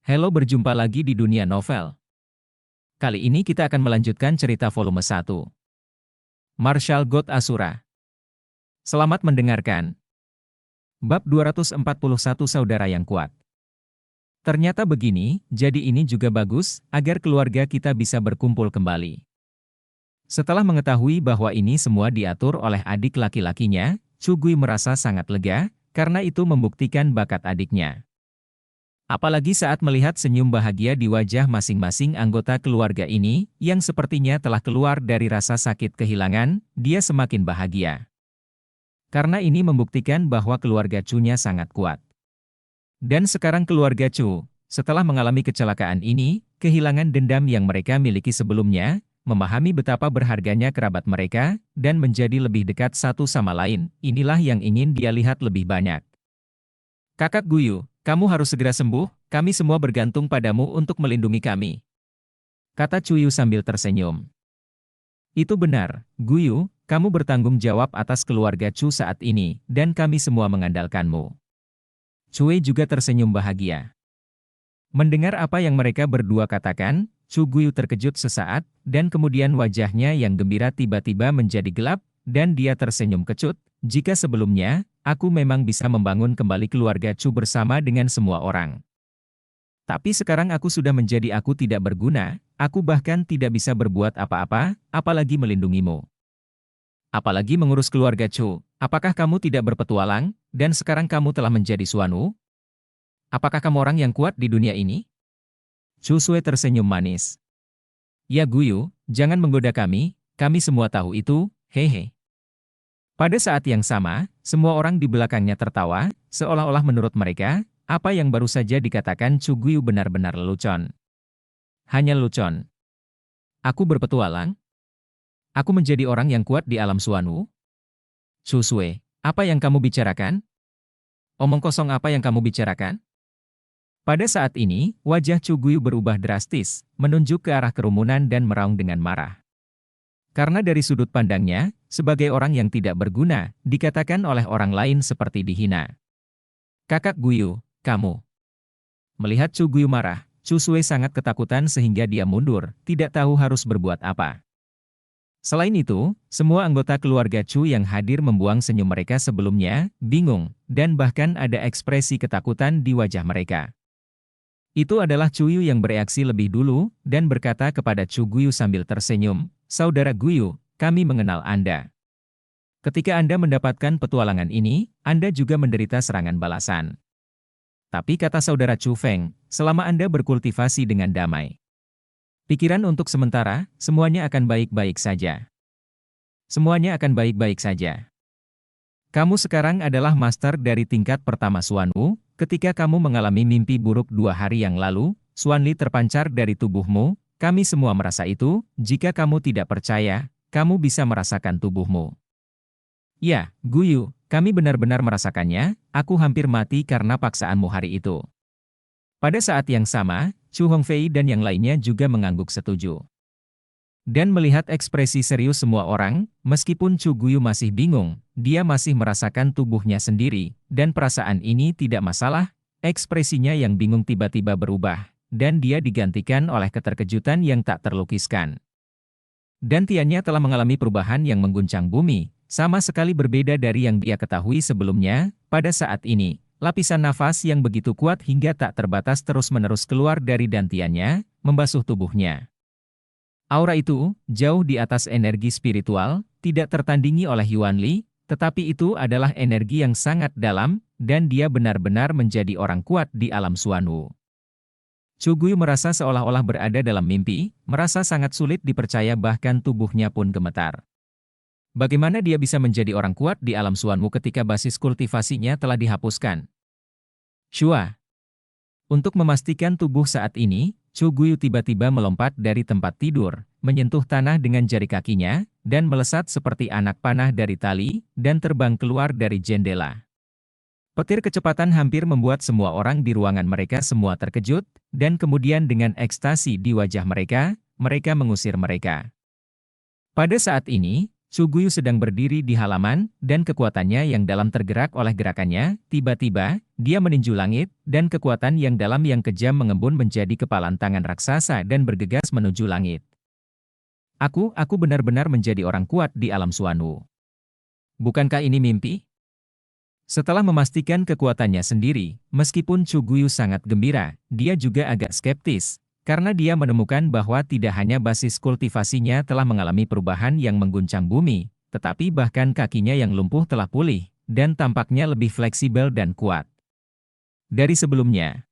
Halo, berjumpa lagi di dunia novel. Kali ini kita akan melanjutkan cerita volume 1. Marshal God Asura. Selamat mendengarkan. Bab 241 Saudara yang Kuat. Ternyata begini, jadi ini juga bagus, agar keluarga kita bisa berkumpul kembali. Setelah mengetahui bahwa ini semua diatur oleh adik laki-lakinya, Chu Gui merasa sangat lega, karena itu membuktikan bakat adiknya. Apalagi saat melihat senyum bahagia di wajah masing-masing anggota keluarga ini, yang sepertinya telah keluar dari rasa sakit kehilangan, dia semakin bahagia. Karena ini membuktikan bahwa keluarga Chu-nya sangat kuat. Dan sekarang keluarga Chu, setelah mengalami kecelakaan ini, kehilangan dendam yang mereka miliki sebelumnya, memahami betapa berharganya kerabat mereka, dan menjadi lebih dekat satu sama lain, inilah yang ingin dia lihat lebih banyak. Kakak Guyu, kamu harus segera sembuh, kami semua bergantung padamu untuk melindungi kami. Kata Chuyu sambil tersenyum. Itu benar, Guyu, kamu bertanggung jawab atas keluarga Chu saat ini, dan kami semua mengandalkanmu. Cui juga tersenyum bahagia. Mendengar apa yang mereka berdua katakan, Chu Guyu terkejut sesaat, dan kemudian wajahnya yang gembira tiba-tiba menjadi gelap, dan dia tersenyum kecut. Jika sebelumnya, aku memang bisa membangun kembali keluarga Chu bersama dengan semua orang. Tapi sekarang aku sudah menjadi aku tidak berguna, aku bahkan tidak bisa berbuat apa-apa, apalagi melindungimu. Apalagi mengurus keluarga Chu, apakah kamu tidak berpetualang, dan sekarang kamu telah menjadi Suanu? Apakah kamu orang yang kuat di dunia ini? Chu Sue tersenyum manis. Ya Guyu, jangan menggoda kami semua tahu itu, hehe. Pada saat yang sama, semua orang di belakangnya tertawa, seolah-olah menurut mereka, apa yang baru saja dikatakan Chu Guyu benar-benar lelucon. Hanya lelucon. Aku berpetualang? Aku menjadi orang yang kuat di alam Suanu? Chu Sue, apa yang kamu bicarakan? Omong kosong apa yang kamu bicarakan? Pada saat ini, wajah Chu Guyu berubah drastis, menunjuk ke arah kerumunan dan meraung dengan marah. Karena dari sudut pandangnya, sebagai orang yang tidak berguna, dikatakan oleh orang lain seperti dihina. Kakak Guyu, kamu. Melihat Chu Guyu marah, Chu Sue sangat ketakutan sehingga dia mundur, tidak tahu harus berbuat apa. Selain itu, semua anggota keluarga Chu yang hadir membuang senyum mereka sebelumnya, bingung, dan bahkan ada ekspresi ketakutan di wajah mereka. Itu adalah Chuyu yang bereaksi lebih dulu, dan berkata kepada Chu Guyu sambil tersenyum, Saudara Guyu, kami mengenal Anda. Ketika Anda mendapatkan petualangan ini, Anda juga menderita serangan balasan. Tapi kata Saudara Chu Feng, selama Anda berkultivasi dengan damai. Pikiran untuk sementara, semuanya akan baik-baik saja. Semuanya akan baik-baik saja. Kamu sekarang adalah master dari tingkat pertama Suanu. Ketika kamu mengalami mimpi buruk 2 hari yang lalu, Xuanli terpancar dari tubuhmu, kami semua merasa itu, jika kamu tidak percaya, kamu bisa merasakan tubuhmu. Ya, Guyu, kami benar-benar merasakannya, aku hampir mati karena paksaanmu hari itu. Pada saat yang sama, Chu Hongfei dan yang lainnya juga mengangguk setuju. Dan melihat ekspresi serius semua orang, meskipun Chu Guyu masih bingung, dia masih merasakan tubuhnya sendiri, dan perasaan ini tidak masalah, ekspresinya yang bingung tiba-tiba berubah, dan dia digantikan oleh keterkejutan yang tak terlukiskan. Dan Tiannya telah mengalami perubahan yang mengguncang bumi, sama sekali berbeda dari yang dia ketahui sebelumnya. Pada saat ini, lapisan nafas yang begitu kuat hingga tak terbatas terus-menerus keluar dari dantiannya, membasuh tubuhnya. Aura itu, jauh di atas energi spiritual, tidak tertandingi oleh Yuan Li, tetapi itu adalah energi yang sangat dalam, dan dia benar-benar menjadi orang kuat di alam Suanu. Chu Guyu merasa seolah-olah berada dalam mimpi, merasa sangat sulit dipercaya bahkan tubuhnya pun gemetar. Bagaimana dia bisa menjadi orang kuat di alam Suanu ketika basis kultivasinya telah dihapuskan? Shua. Untuk memastikan tubuh saat ini, Chu Guyu tiba-tiba melompat dari tempat tidur, menyentuh tanah dengan jari kakinya, dan melesat seperti anak panah dari tali, dan terbang keluar dari jendela. Petir kecepatan hampir membuat semua orang di ruangan mereka semua terkejut, dan kemudian dengan ekstasi di wajah mereka, mereka mengusir mereka. Pada saat ini, Chu Guyu sedang berdiri di halaman, dan kekuatannya yang dalam tergerak oleh gerakannya. Tiba-tiba, dia meninju langit, dan kekuatan yang dalam yang kejam mengembun menjadi kepalan tangan raksasa dan bergegas menuju langit. Aku benar-benar menjadi orang kuat di alam Suanwu. Bukankah ini mimpi? Setelah memastikan kekuatannya sendiri, meskipun Chu Guyu sangat gembira, dia juga agak skeptis, karena dia menemukan bahwa tidak hanya basis kultivasinya telah mengalami perubahan yang mengguncang bumi, tetapi bahkan kakinya yang lumpuh telah pulih, dan tampaknya lebih fleksibel dan kuat dari sebelumnya.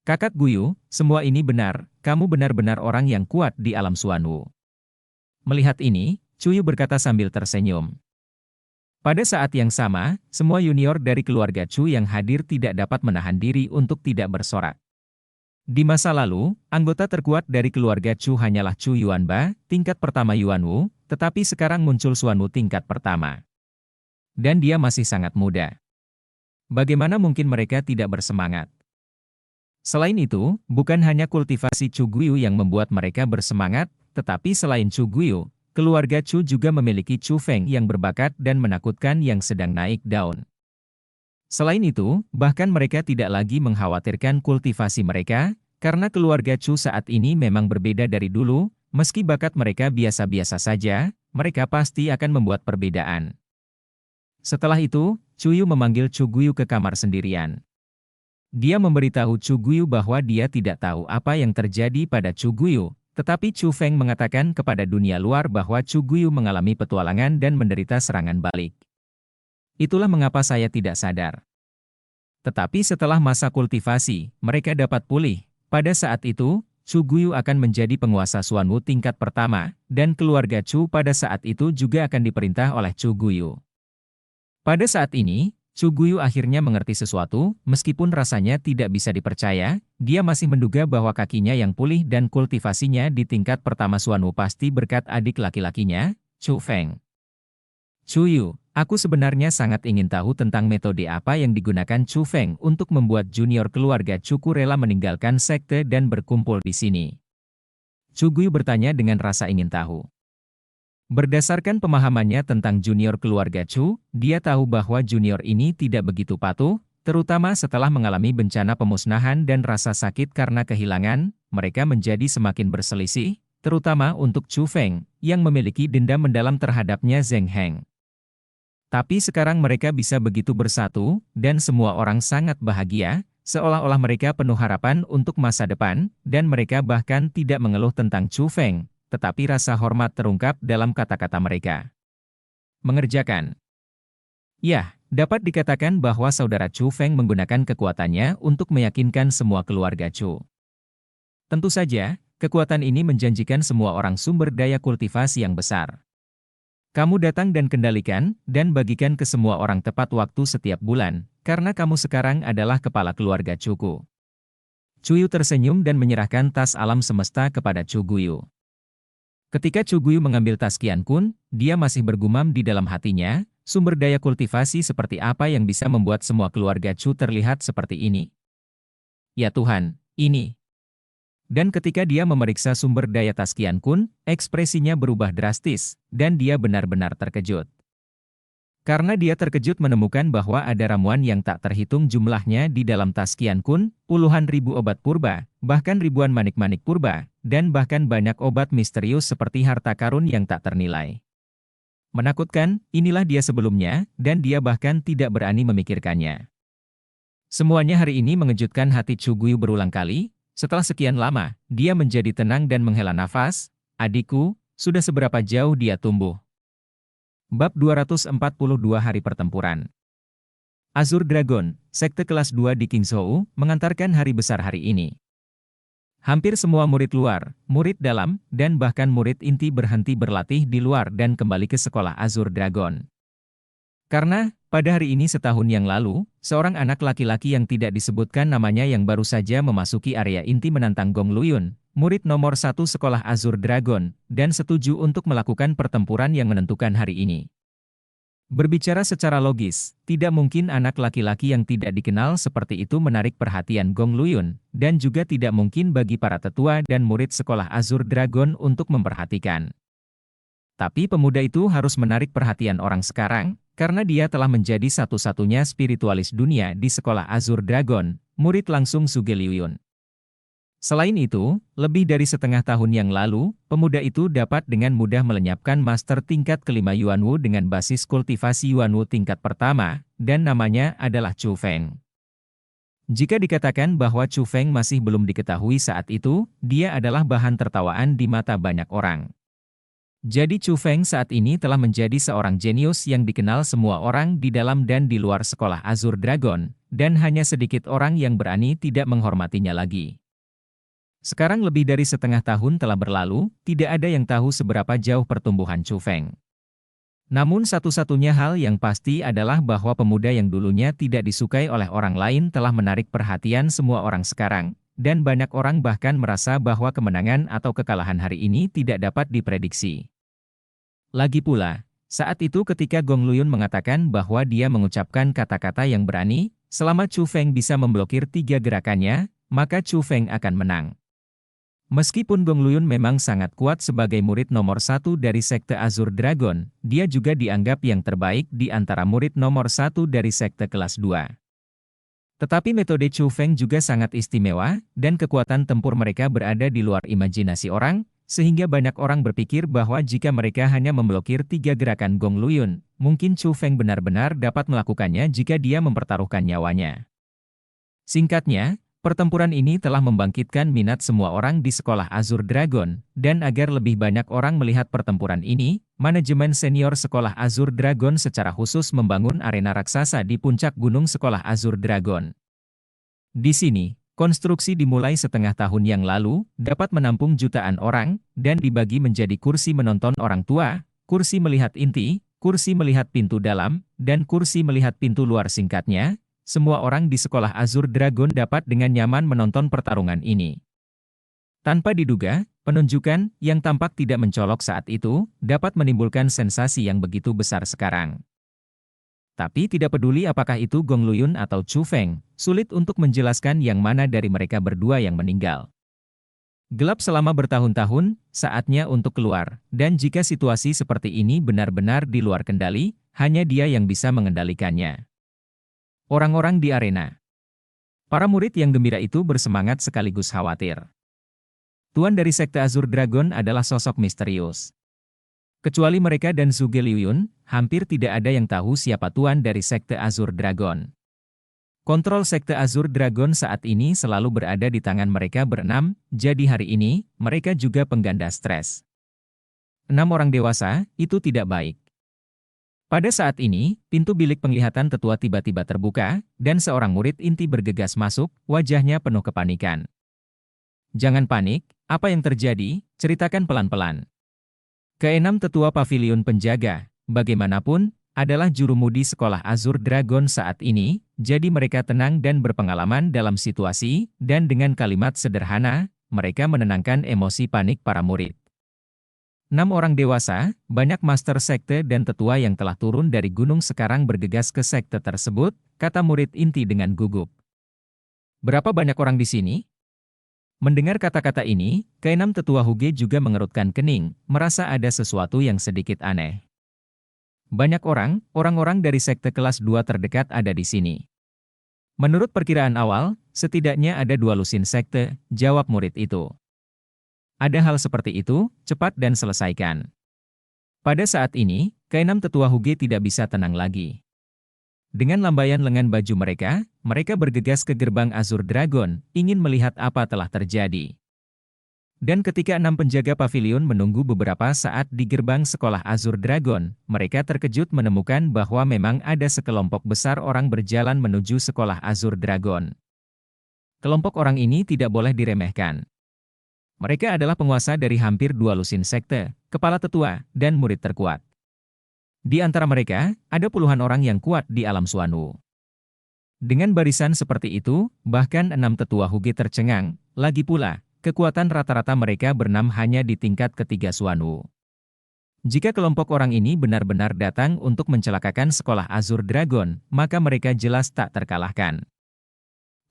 Kakak Guyu, semua ini benar, kamu benar-benar orang yang kuat di alam Suanwu. Melihat ini, Chu Yu berkata sambil tersenyum. Pada saat yang sama, semua junior dari keluarga Chu yang hadir tidak dapat menahan diri untuk tidak bersorak. Di masa lalu, anggota terkuat dari keluarga Chu hanyalah Chu Yuanba, tingkat pertama Yuanwu, tetapi sekarang muncul Xuanwu tingkat pertama. Dan dia masih sangat muda. Bagaimana mungkin mereka tidak bersemangat? Selain itu, bukan hanya kultivasi Chu Guyu yang membuat mereka bersemangat, tetapi selain Chu Guyu, keluarga Chu juga memiliki Chu Feng yang berbakat dan menakutkan yang sedang naik daun. Selain itu, bahkan mereka tidak lagi mengkhawatirkan kultivasi mereka, karena keluarga Chu saat ini memang berbeda dari dulu, meski bakat mereka biasa-biasa saja, mereka pasti akan membuat perbedaan. Setelah itu, Chu Yu memanggil Chu Guyu ke kamar sendirian. Dia memberitahu Chu Guyu bahwa dia tidak tahu apa yang terjadi pada Chu Guyu, tetapi Chu Feng mengatakan kepada dunia luar bahwa Chu Guyu mengalami petualangan dan menderita serangan balik. Itulah mengapa saya tidak sadar. Tetapi setelah masa kultivasi, mereka dapat pulih. Pada saat itu, Chu Guyu akan menjadi penguasa Xuanwu tingkat pertama, dan keluarga Chu pada saat itu juga akan diperintah oleh Chu Guyu. Pada saat ini, Chu Guyu akhirnya mengerti sesuatu, meskipun rasanya tidak bisa dipercaya, dia masih menduga bahwa kakinya yang pulih dan kultivasinya di tingkat pertama Xuanwu pasti berkat adik laki-lakinya, Chu Feng. Chu Yu, aku sebenarnya sangat ingin tahu tentang metode apa yang digunakan Chu Feng untuk membuat junior keluarga Chuku rela meninggalkan sekte dan berkumpul di sini. Chu Guyu bertanya dengan rasa ingin tahu. Berdasarkan pemahamannya tentang junior keluarga Chu, dia tahu bahwa junior ini tidak begitu patuh, terutama setelah mengalami bencana pemusnahan dan rasa sakit karena kehilangan, mereka menjadi semakin berselisih, terutama untuk Chu Feng, yang memiliki dendam mendalam terhadapnya Zheng Heng. Tapi sekarang mereka bisa begitu bersatu, dan semua orang sangat bahagia, seolah-olah mereka penuh harapan untuk masa depan, dan mereka bahkan tidak mengeluh tentang Chu Feng, tetapi rasa hormat terungkap dalam kata-kata mereka. Mengerjakan. Ya, dapat dikatakan bahwa saudara Chu Feng menggunakan kekuatannya untuk meyakinkan semua keluarga Chu. Tentu saja, kekuatan ini menjanjikan semua orang sumber daya kultivasi yang besar. Kamu datang dan kendalikan, dan bagikan ke semua orang tepat waktu setiap bulan, karena kamu sekarang adalah kepala keluarga Chuku. Chu Yu tersenyum dan menyerahkan tas alam semesta kepada Chu Guyu. Ketika Chu Guyu mengambil tas Qian Kun, dia masih bergumam di dalam hatinya, sumber daya kultivasi seperti apa yang bisa membuat semua keluarga Chu terlihat seperti ini. Ya Tuhan, ini. Dan ketika dia memeriksa sumber daya tas Qian Kun, ekspresinya berubah drastis, dan dia benar-benar terkejut. Karena dia terkejut menemukan bahwa ada ramuan yang tak terhitung jumlahnya di dalam tas Qian Kun, puluhan ribu obat purba, bahkan ribuan manik-manik purba, dan bahkan banyak obat misterius seperti harta karun yang tak ternilai. Menakutkan, inilah dia sebelumnya, dan dia bahkan tidak berani memikirkannya. Semuanya hari ini mengejutkan hati Chu Guyu berulang kali. Setelah sekian lama, dia menjadi tenang dan menghela nafas. Adikku, sudah seberapa jauh dia tumbuh? Bab 242 Hari Pertempuran. Azure Dragon, sekte kelas 2 di Qingzhou, mengantarkan hari besar hari ini. Hampir semua murid luar, murid dalam, dan bahkan murid inti berhenti berlatih di luar dan kembali ke sekolah Azure Dragon. Karena, pada hari ini setahun yang lalu, seorang anak laki-laki yang tidak disebutkan namanya yang baru saja memasuki area inti menantang Gong Luyun, murid nomor 1 sekolah Azure Dragon, dan setuju untuk melakukan pertempuran yang menentukan hari ini. Berbicara secara logis, tidak mungkin anak laki-laki yang tidak dikenal seperti itu menarik perhatian Gong Luyun, dan juga tidak mungkin bagi para tetua dan murid sekolah Azure Dragon untuk memperhatikan. Tapi pemuda itu harus menarik perhatian orang sekarang, karena dia telah menjadi satu-satunya spiritualis dunia di sekolah Azure Dragon, murid langsung Zhuge Liuyun. Selain itu, lebih dari setengah tahun yang lalu, pemuda itu dapat dengan mudah melenyapkan master tingkat kelima Yuanwu dengan basis kultivasi Yuanwu tingkat pertama, dan namanya adalah Chu Feng. Jika dikatakan bahwa Chu Feng masih belum diketahui saat itu, dia adalah bahan tertawaan di mata banyak orang. Jadi Chu Feng saat ini telah menjadi seorang jenius yang dikenal semua orang di dalam dan di luar sekolah Azure Dragon, dan hanya sedikit orang yang berani tidak menghormatinya lagi. Sekarang lebih dari setengah tahun telah berlalu, tidak ada yang tahu seberapa jauh pertumbuhan Chu Feng. Namun satu-satunya hal yang pasti adalah bahwa pemuda yang dulunya tidak disukai oleh orang lain telah menarik perhatian semua orang sekarang, dan banyak orang bahkan merasa bahwa kemenangan atau kekalahan hari ini tidak dapat diprediksi. Lagi pula, saat itu ketika Gong Luyun mengatakan bahwa dia mengucapkan kata-kata yang berani, selama Chu Feng bisa memblokir 3 gerakannya, maka Chu Feng akan menang. Meskipun Gong Luyun memang sangat kuat sebagai murid nomor 1 dari Sekte Azure Dragon, dia juga dianggap yang terbaik di antara murid nomor 1 dari Sekte kelas 2. Tetapi metode Chu Feng juga sangat istimewa, dan kekuatan tempur mereka berada di luar imajinasi orang, sehingga banyak orang berpikir bahwa jika mereka hanya memblokir 3 gerakan Gong Luyun, mungkin Chu Feng benar-benar dapat melakukannya jika dia mempertaruhkan nyawanya. Singkatnya, pertempuran ini telah membangkitkan minat semua orang di sekolah Azure Dragon, dan agar lebih banyak orang melihat pertempuran ini, manajemen senior sekolah Azure Dragon secara khusus membangun arena raksasa di puncak gunung sekolah Azure Dragon. Di sini, konstruksi dimulai setengah tahun yang lalu, dapat menampung jutaan orang, dan dibagi menjadi kursi menonton orang tua, kursi melihat inti, kursi melihat pintu dalam, dan kursi melihat pintu luar. Singkatnya, semua orang di sekolah Azure Dragon dapat dengan nyaman menonton pertarungan ini. Tanpa diduga, penunjukan yang tampak tidak mencolok saat itu dapat menimbulkan sensasi yang begitu besar sekarang. Tapi tidak peduli apakah itu Gong Luyun atau Chu Feng, sulit untuk menjelaskan yang mana dari mereka berdua yang meninggal. Gelap selama bertahun-tahun, saatnya untuk keluar, dan jika situasi seperti ini benar-benar di luar kendali, hanya dia yang bisa mengendalikannya. Orang-orang di arena. Para murid yang gembira itu bersemangat sekaligus khawatir. Tuan dari Sekte Azure Dragon adalah sosok misterius. Kecuali mereka dan Zhuge Liuyun, hampir tidak ada yang tahu siapa Tuan dari Sekte Azure Dragon. Kontrol Sekte Azure Dragon saat ini selalu berada di tangan mereka berenam, jadi hari ini, mereka juga pengganda stres. 6 orang dewasa, itu tidak baik. Pada saat ini, pintu bilik penglihatan tetua tiba-tiba terbuka, dan seorang murid inti bergegas masuk, wajahnya penuh kepanikan. Jangan panik, apa yang terjadi, ceritakan pelan-pelan. Keenam tetua pavilion penjaga, bagaimanapun, adalah jurumudi sekolah Azure Dragon saat ini, jadi mereka tenang dan berpengalaman dalam situasi, dan dengan kalimat sederhana, mereka menenangkan emosi panik para murid. 6 orang dewasa, banyak master sekte dan tetua yang telah turun dari gunung sekarang bergegas ke sekte tersebut, kata murid inti dengan gugup. Berapa banyak orang di sini? Mendengar kata-kata ini, keenam tetua Huge juga mengerutkan kening, merasa ada sesuatu yang sedikit aneh. Banyak orang-orang dari sekte kelas 2 terdekat ada di sini. Menurut perkiraan awal, setidaknya ada 2 lusin sekte, jawab murid itu. Ada hal seperti itu, cepat dan selesaikan. Pada saat ini, keenam tetua Huge tidak bisa tenang lagi. Dengan lambaian lengan baju mereka, mereka bergegas ke gerbang Azure Dragon, ingin melihat apa telah terjadi. Dan ketika 6 penjaga pavilion menunggu beberapa saat di gerbang sekolah Azure Dragon, mereka terkejut menemukan bahwa memang ada sekelompok besar orang berjalan menuju sekolah Azure Dragon. Kelompok orang ini tidak boleh diremehkan. Mereka adalah penguasa dari hampir 2 lusin sekte, kepala tetua, dan murid terkuat. Di antara mereka, ada puluhan orang yang kuat di alam Xuanwu. Dengan barisan seperti itu, bahkan 6 tetua Huge tercengang, lagi pula, kekuatan rata-rata mereka berenam hanya di tingkat ketiga Xuanwu. Jika kelompok orang ini benar-benar datang untuk mencelakakan sekolah Azure Dragon, maka mereka jelas tak terkalahkan.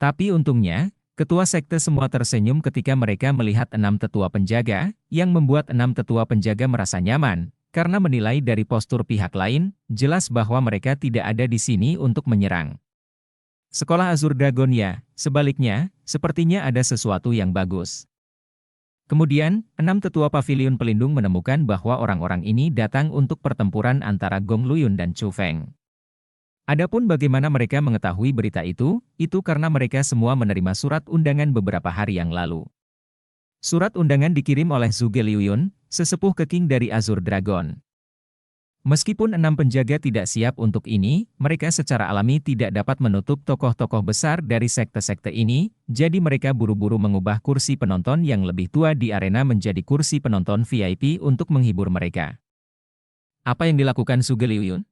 Tapi untungnya, ketua sekte semua tersenyum ketika mereka melihat 6 tetua penjaga, yang membuat 6 tetua penjaga merasa nyaman, karena menilai dari postur pihak lain, jelas bahwa mereka tidak ada di sini untuk menyerang. Sekolah Azure Dragon ya, sebaliknya, sepertinya ada sesuatu yang bagus. Kemudian, 6 tetua pavilion pelindung menemukan bahwa orang-orang ini datang untuk pertempuran antara Gong Luyun dan Chu Feng. Adapun bagaimana mereka mengetahui berita itu karena mereka semua menerima surat undangan beberapa hari yang lalu. Surat undangan dikirim oleh Zhuge Liuyun, sesepuh keking dari Azure Dragon. Meskipun 6 penjaga tidak siap untuk ini, mereka secara alami tidak dapat menutup tokoh-tokoh besar dari sekte-sekte ini, jadi mereka buru-buru mengubah kursi penonton yang lebih tua di arena menjadi kursi penonton VIP untuk menghibur mereka. Apa yang dilakukan Zhuge Liuyun?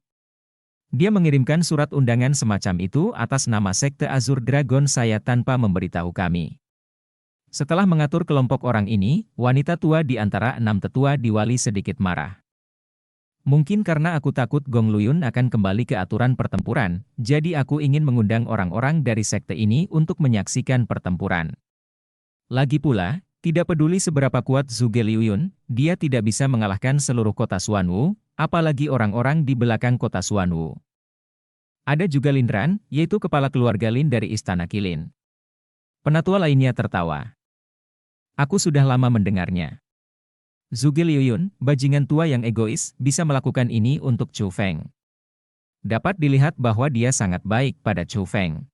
Dia mengirimkan surat undangan semacam itu atas nama sekte Azure Dragon saya tanpa memberitahu kami. Setelah mengatur kelompok orang ini, wanita tua di antara 6 tetua diwali sedikit marah. Mungkin karena aku takut Gong Luyun akan kembali ke aturan pertempuran, jadi aku ingin mengundang orang-orang dari sekte ini untuk menyaksikan pertempuran. Lagi pula, tidak peduli seberapa kuat Zhuge Liuyun, dia tidak bisa mengalahkan seluruh kota Xuanwu, apalagi orang-orang di belakang kota Xuanwu. Ada juga Lin Ran, yaitu kepala keluarga Lin dari Istana Qilin. Penatua lainnya tertawa. Aku sudah lama mendengarnya. Zhuge Liuyun, bajingan tua yang egois, bisa melakukan ini untuk Chu Feng. Dapat dilihat bahwa dia sangat baik pada Chu Feng.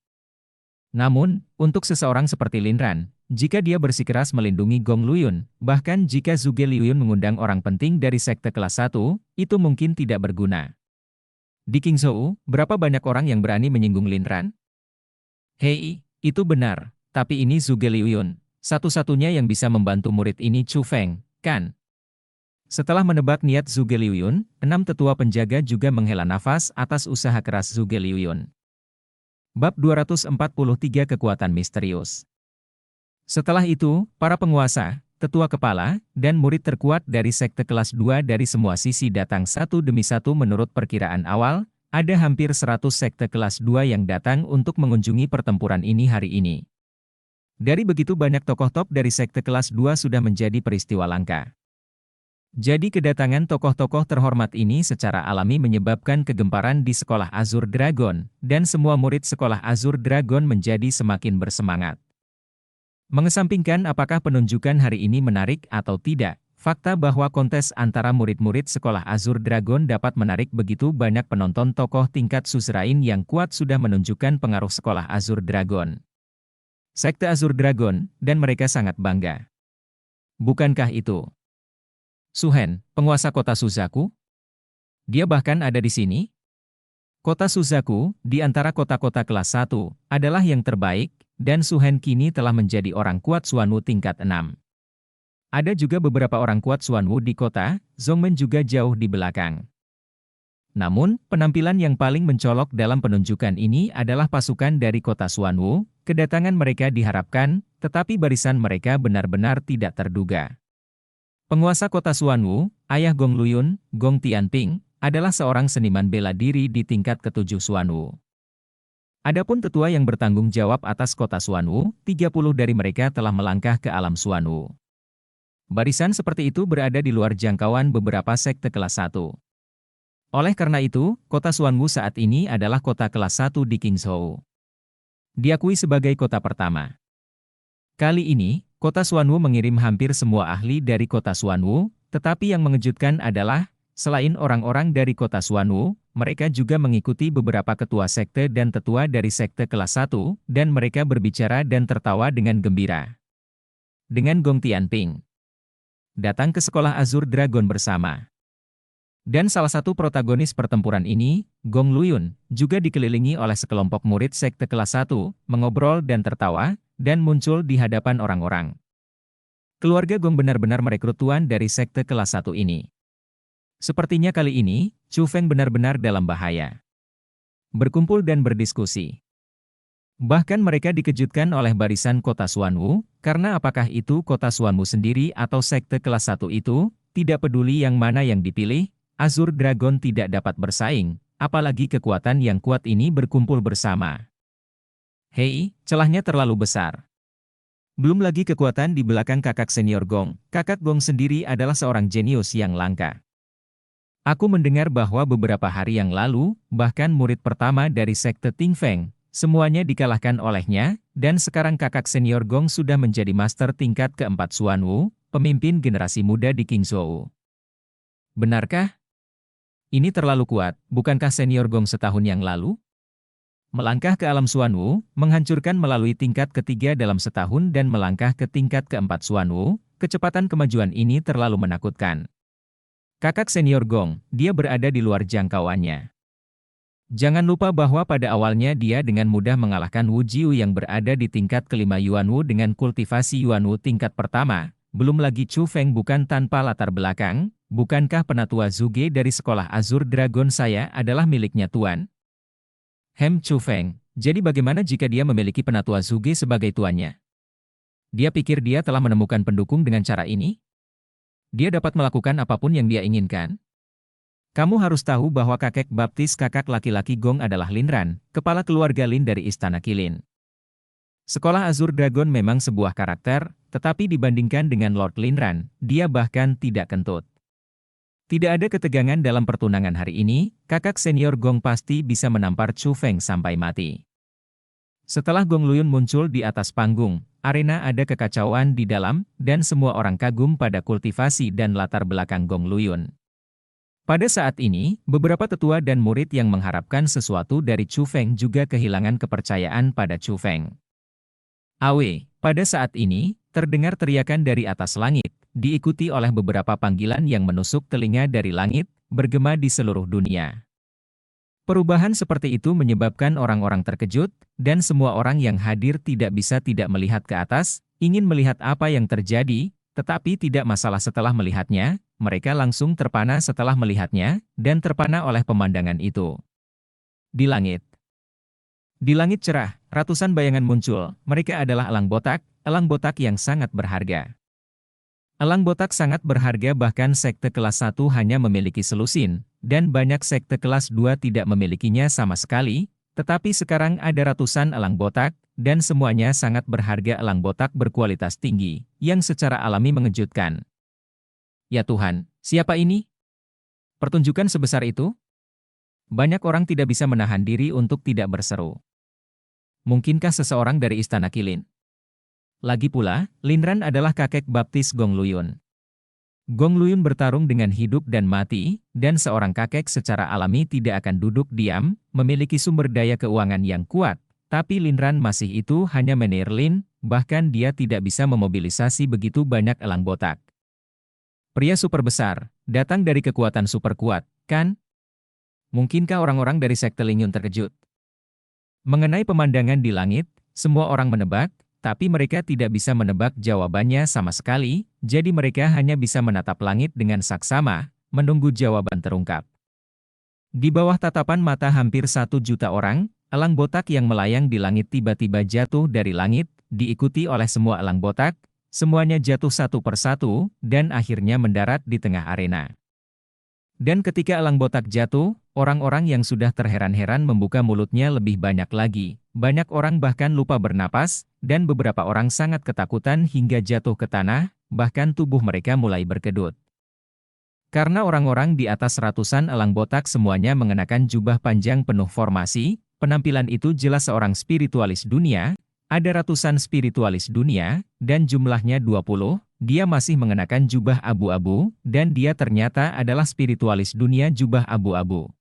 Namun, untuk seseorang seperti Lin Ran, jika dia bersikeras melindungi Gong Luyun, bahkan jika Zhuge Liuyun mengundang orang penting dari sekte kelas 1, itu mungkin tidak berguna. Di Qingzhou, berapa banyak orang yang berani menyinggung Lin Ran? Hei, itu benar, tapi ini Zhuge Liuyun, satu-satunya yang bisa membantu murid ini Chu Feng, kan? Setelah menebak niat Zhuge Liuyun, 6 tetua penjaga juga menghela nafas atas usaha keras Zhuge Liuyun. Bab 243 Kekuatan Misterius. Setelah itu, para penguasa, tetua kepala, dan murid terkuat dari sekte kelas 2 dari semua sisi datang satu demi satu menurut perkiraan awal, ada hampir 100 sekte kelas 2 yang datang untuk mengunjungi pertempuran ini hari ini. Dari begitu banyak tokoh top dari sekte kelas 2 sudah menjadi peristiwa langka. Jadi kedatangan tokoh-tokoh terhormat ini secara alami menyebabkan kegemparan di sekolah Azure Dragon, dan semua murid sekolah Azure Dragon menjadi semakin bersemangat. Mengesampingkan apakah penunjukan hari ini menarik atau tidak, fakta bahwa kontes antara murid-murid sekolah Azure Dragon dapat menarik begitu banyak penonton tokoh tingkat suzerain yang kuat sudah menunjukkan pengaruh sekolah Azure Dragon. Sekte Azure Dragon, dan mereka sangat bangga. Bukankah itu Su Hen, penguasa kota Suzaku? Dia bahkan ada di sini? Kota Suzaku, di antara kota-kota kelas 1, adalah yang terbaik, dan Su Hen kini telah menjadi orang kuat Xuanwu tingkat 6. Ada juga beberapa orang kuat Xuanwu di kota, Zhongmen juga jauh di belakang. Namun, penampilan yang paling mencolok dalam penunjukan ini adalah pasukan dari kota Xuanwu. Kedatangan mereka diharapkan, tetapi barisan mereka benar-benar tidak terduga. Penguasa kota Xuanwu, ayah Gong Luyun, Gong Tianping, adalah seorang seniman bela diri di tingkat ke-7 Xuanwu. Adapun tetua yang bertanggung jawab atas kota Xuanwu, 30 dari mereka telah melangkah ke alam Xuanwu. Barisan seperti itu berada di luar jangkauan beberapa sekte kelas 1. Oleh karena itu, kota Xuanwu saat ini adalah kota kelas 1 di Qingzhou. Diakui sebagai kota pertama. Kali ini, kota Xuanwu mengirim hampir semua ahli dari kota Xuanwu, tetapi yang mengejutkan adalah, selain orang-orang dari kota Xuanwu, mereka juga mengikuti beberapa ketua sekte dan tetua dari sekte kelas 1, dan mereka berbicara dan tertawa dengan gembira. Dengan Gong Tianping datang ke sekolah Azure Dragon bersama. Dan salah satu protagonis pertempuran ini, Gong Luyun, juga dikelilingi oleh sekelompok murid sekte kelas 1, mengobrol dan tertawa, dan muncul di hadapan orang-orang. Keluarga Gong benar-benar merekrut tuan dari sekte kelas 1 ini. Sepertinya kali ini, Chu Feng benar-benar dalam bahaya. Berkumpul dan berdiskusi. Bahkan mereka dikejutkan oleh barisan kota Xuanwu, karena apakah itu kota Xuanwu sendiri atau sekte kelas 1 itu, tidak peduli yang mana yang dipilih, Azure Dragon tidak dapat bersaing, apalagi kekuatan yang kuat ini berkumpul bersama. Hei, celahnya terlalu besar. Belum lagi kekuatan di belakang kakak senior Gong. Kakak Gong sendiri adalah seorang jenius yang langka. Aku mendengar bahwa beberapa hari yang lalu, bahkan murid pertama dari Sekte Ting Feng, semuanya dikalahkan olehnya, dan sekarang kakak senior Gong sudah menjadi master tingkat keempat Xuan Wu, pemimpin generasi muda di Qingzhou. Benarkah? Ini terlalu kuat, bukankah senior Gong setahun yang lalu? Melangkah ke alam Xuan Wu, menghancurkan melalui tingkat ketiga dalam setahun dan melangkah ke tingkat keempat Xuan Wu, kecepatan kemajuan ini terlalu menakutkan. Kakak senior Gong, dia berada di luar jangkauannya. Jangan lupa bahwa pada awalnya dia dengan mudah mengalahkan Wu Jiu yang berada di tingkat kelima Yuan Wu dengan kultivasi Yuan Wu tingkat pertama, belum lagi Chu Feng bukan tanpa latar belakang, bukankah penatua Zuge dari sekolah Azur Dragon saya adalah miliknya Tuan? Chu Feng, jadi bagaimana jika dia memiliki penatua Zuge sebagai tuannya? Dia pikir dia telah menemukan pendukung dengan cara ini? Dia dapat melakukan apapun yang dia inginkan. Kamu harus tahu bahwa kakek baptis kakak laki-laki Gong adalah Lin Ran, kepala keluarga Lin dari Istana Qilin. Sekolah Azur Dragon memang sebuah karakter, tetapi dibandingkan dengan Lord Lin Ran, dia bahkan tidak kentut. Tidak ada ketegangan dalam pertunangan hari ini, kakak senior Gong pasti bisa menampar Chu Feng sampai mati. Setelah Gong Luyun muncul di atas panggung, arena ada kekacauan di dalam, dan semua orang kagum pada kultivasi dan latar belakang Gong Luyun. Pada saat ini, beberapa tetua dan murid yang mengharapkan sesuatu dari Chu Feng juga kehilangan kepercayaan pada Chu Feng. Awe, pada saat ini, terdengar teriakan dari atas langit, diikuti oleh beberapa panggilan yang menusuk telinga dari langit, bergema di seluruh dunia. Perubahan seperti itu menyebabkan orang-orang terkejut, dan semua orang yang hadir tidak bisa tidak melihat ke atas, ingin melihat apa yang terjadi, tetapi tidak masalah setelah melihatnya, mereka langsung terpana setelah melihatnya, dan terpana oleh pemandangan itu. Di langit. Di langit cerah, ratusan bayangan muncul, mereka adalah elang botak yang sangat berharga. Elang botak sangat berharga bahkan sekte kelas 1 hanya memiliki selusin, dan banyak sekte kelas 2 tidak memilikinya sama sekali, tetapi sekarang ada ratusan elang botak, dan semuanya sangat berharga elang botak berkualitas tinggi, yang secara alami mengejutkan. Ya Tuhan, siapa ini? Pertunjukan sebesar itu? Banyak orang tidak bisa menahan diri untuk tidak berseru. Mungkinkah seseorang dari Istana Qilin? Lagi pula, Lin Ran adalah kakek baptis Gong Luyun. Gong Luyun bertarung dengan hidup dan mati, dan seorang kakek secara alami tidak akan duduk diam, memiliki sumber daya keuangan yang kuat, tapi Lin Ran masih itu hanya menir Lin, bahkan dia tidak bisa memobilisasi begitu banyak elang botak. Pria super besar, datang dari kekuatan super kuat, kan? Mungkinkah orang-orang dari sekte Ling Yun terkejut? Mengenai pemandangan di langit, semua orang menebak, tapi mereka tidak bisa menebak jawabannya sama sekali, jadi mereka hanya bisa menatap langit dengan saksama, menunggu jawaban terungkap. Di bawah tatapan mata hampir 1 juta orang, elang botak yang melayang di langit tiba-tiba jatuh dari langit, diikuti oleh semua elang botak, semuanya jatuh satu persatu, dan akhirnya mendarat di tengah arena. Dan ketika elang botak jatuh, orang-orang yang sudah terheran-heran membuka mulutnya lebih banyak lagi. Banyak orang bahkan lupa bernapas, dan beberapa orang sangat ketakutan hingga jatuh ke tanah, bahkan tubuh mereka mulai berkedut. Karena orang-orang di atas ratusan elang botak semuanya mengenakan jubah panjang penuh formasi, penampilan itu jelas seorang spiritualis dunia, ada ratusan spiritualis dunia, dan jumlahnya 20, dia masih mengenakan jubah abu-abu, dan dia ternyata adalah spiritualis dunia jubah abu-abu.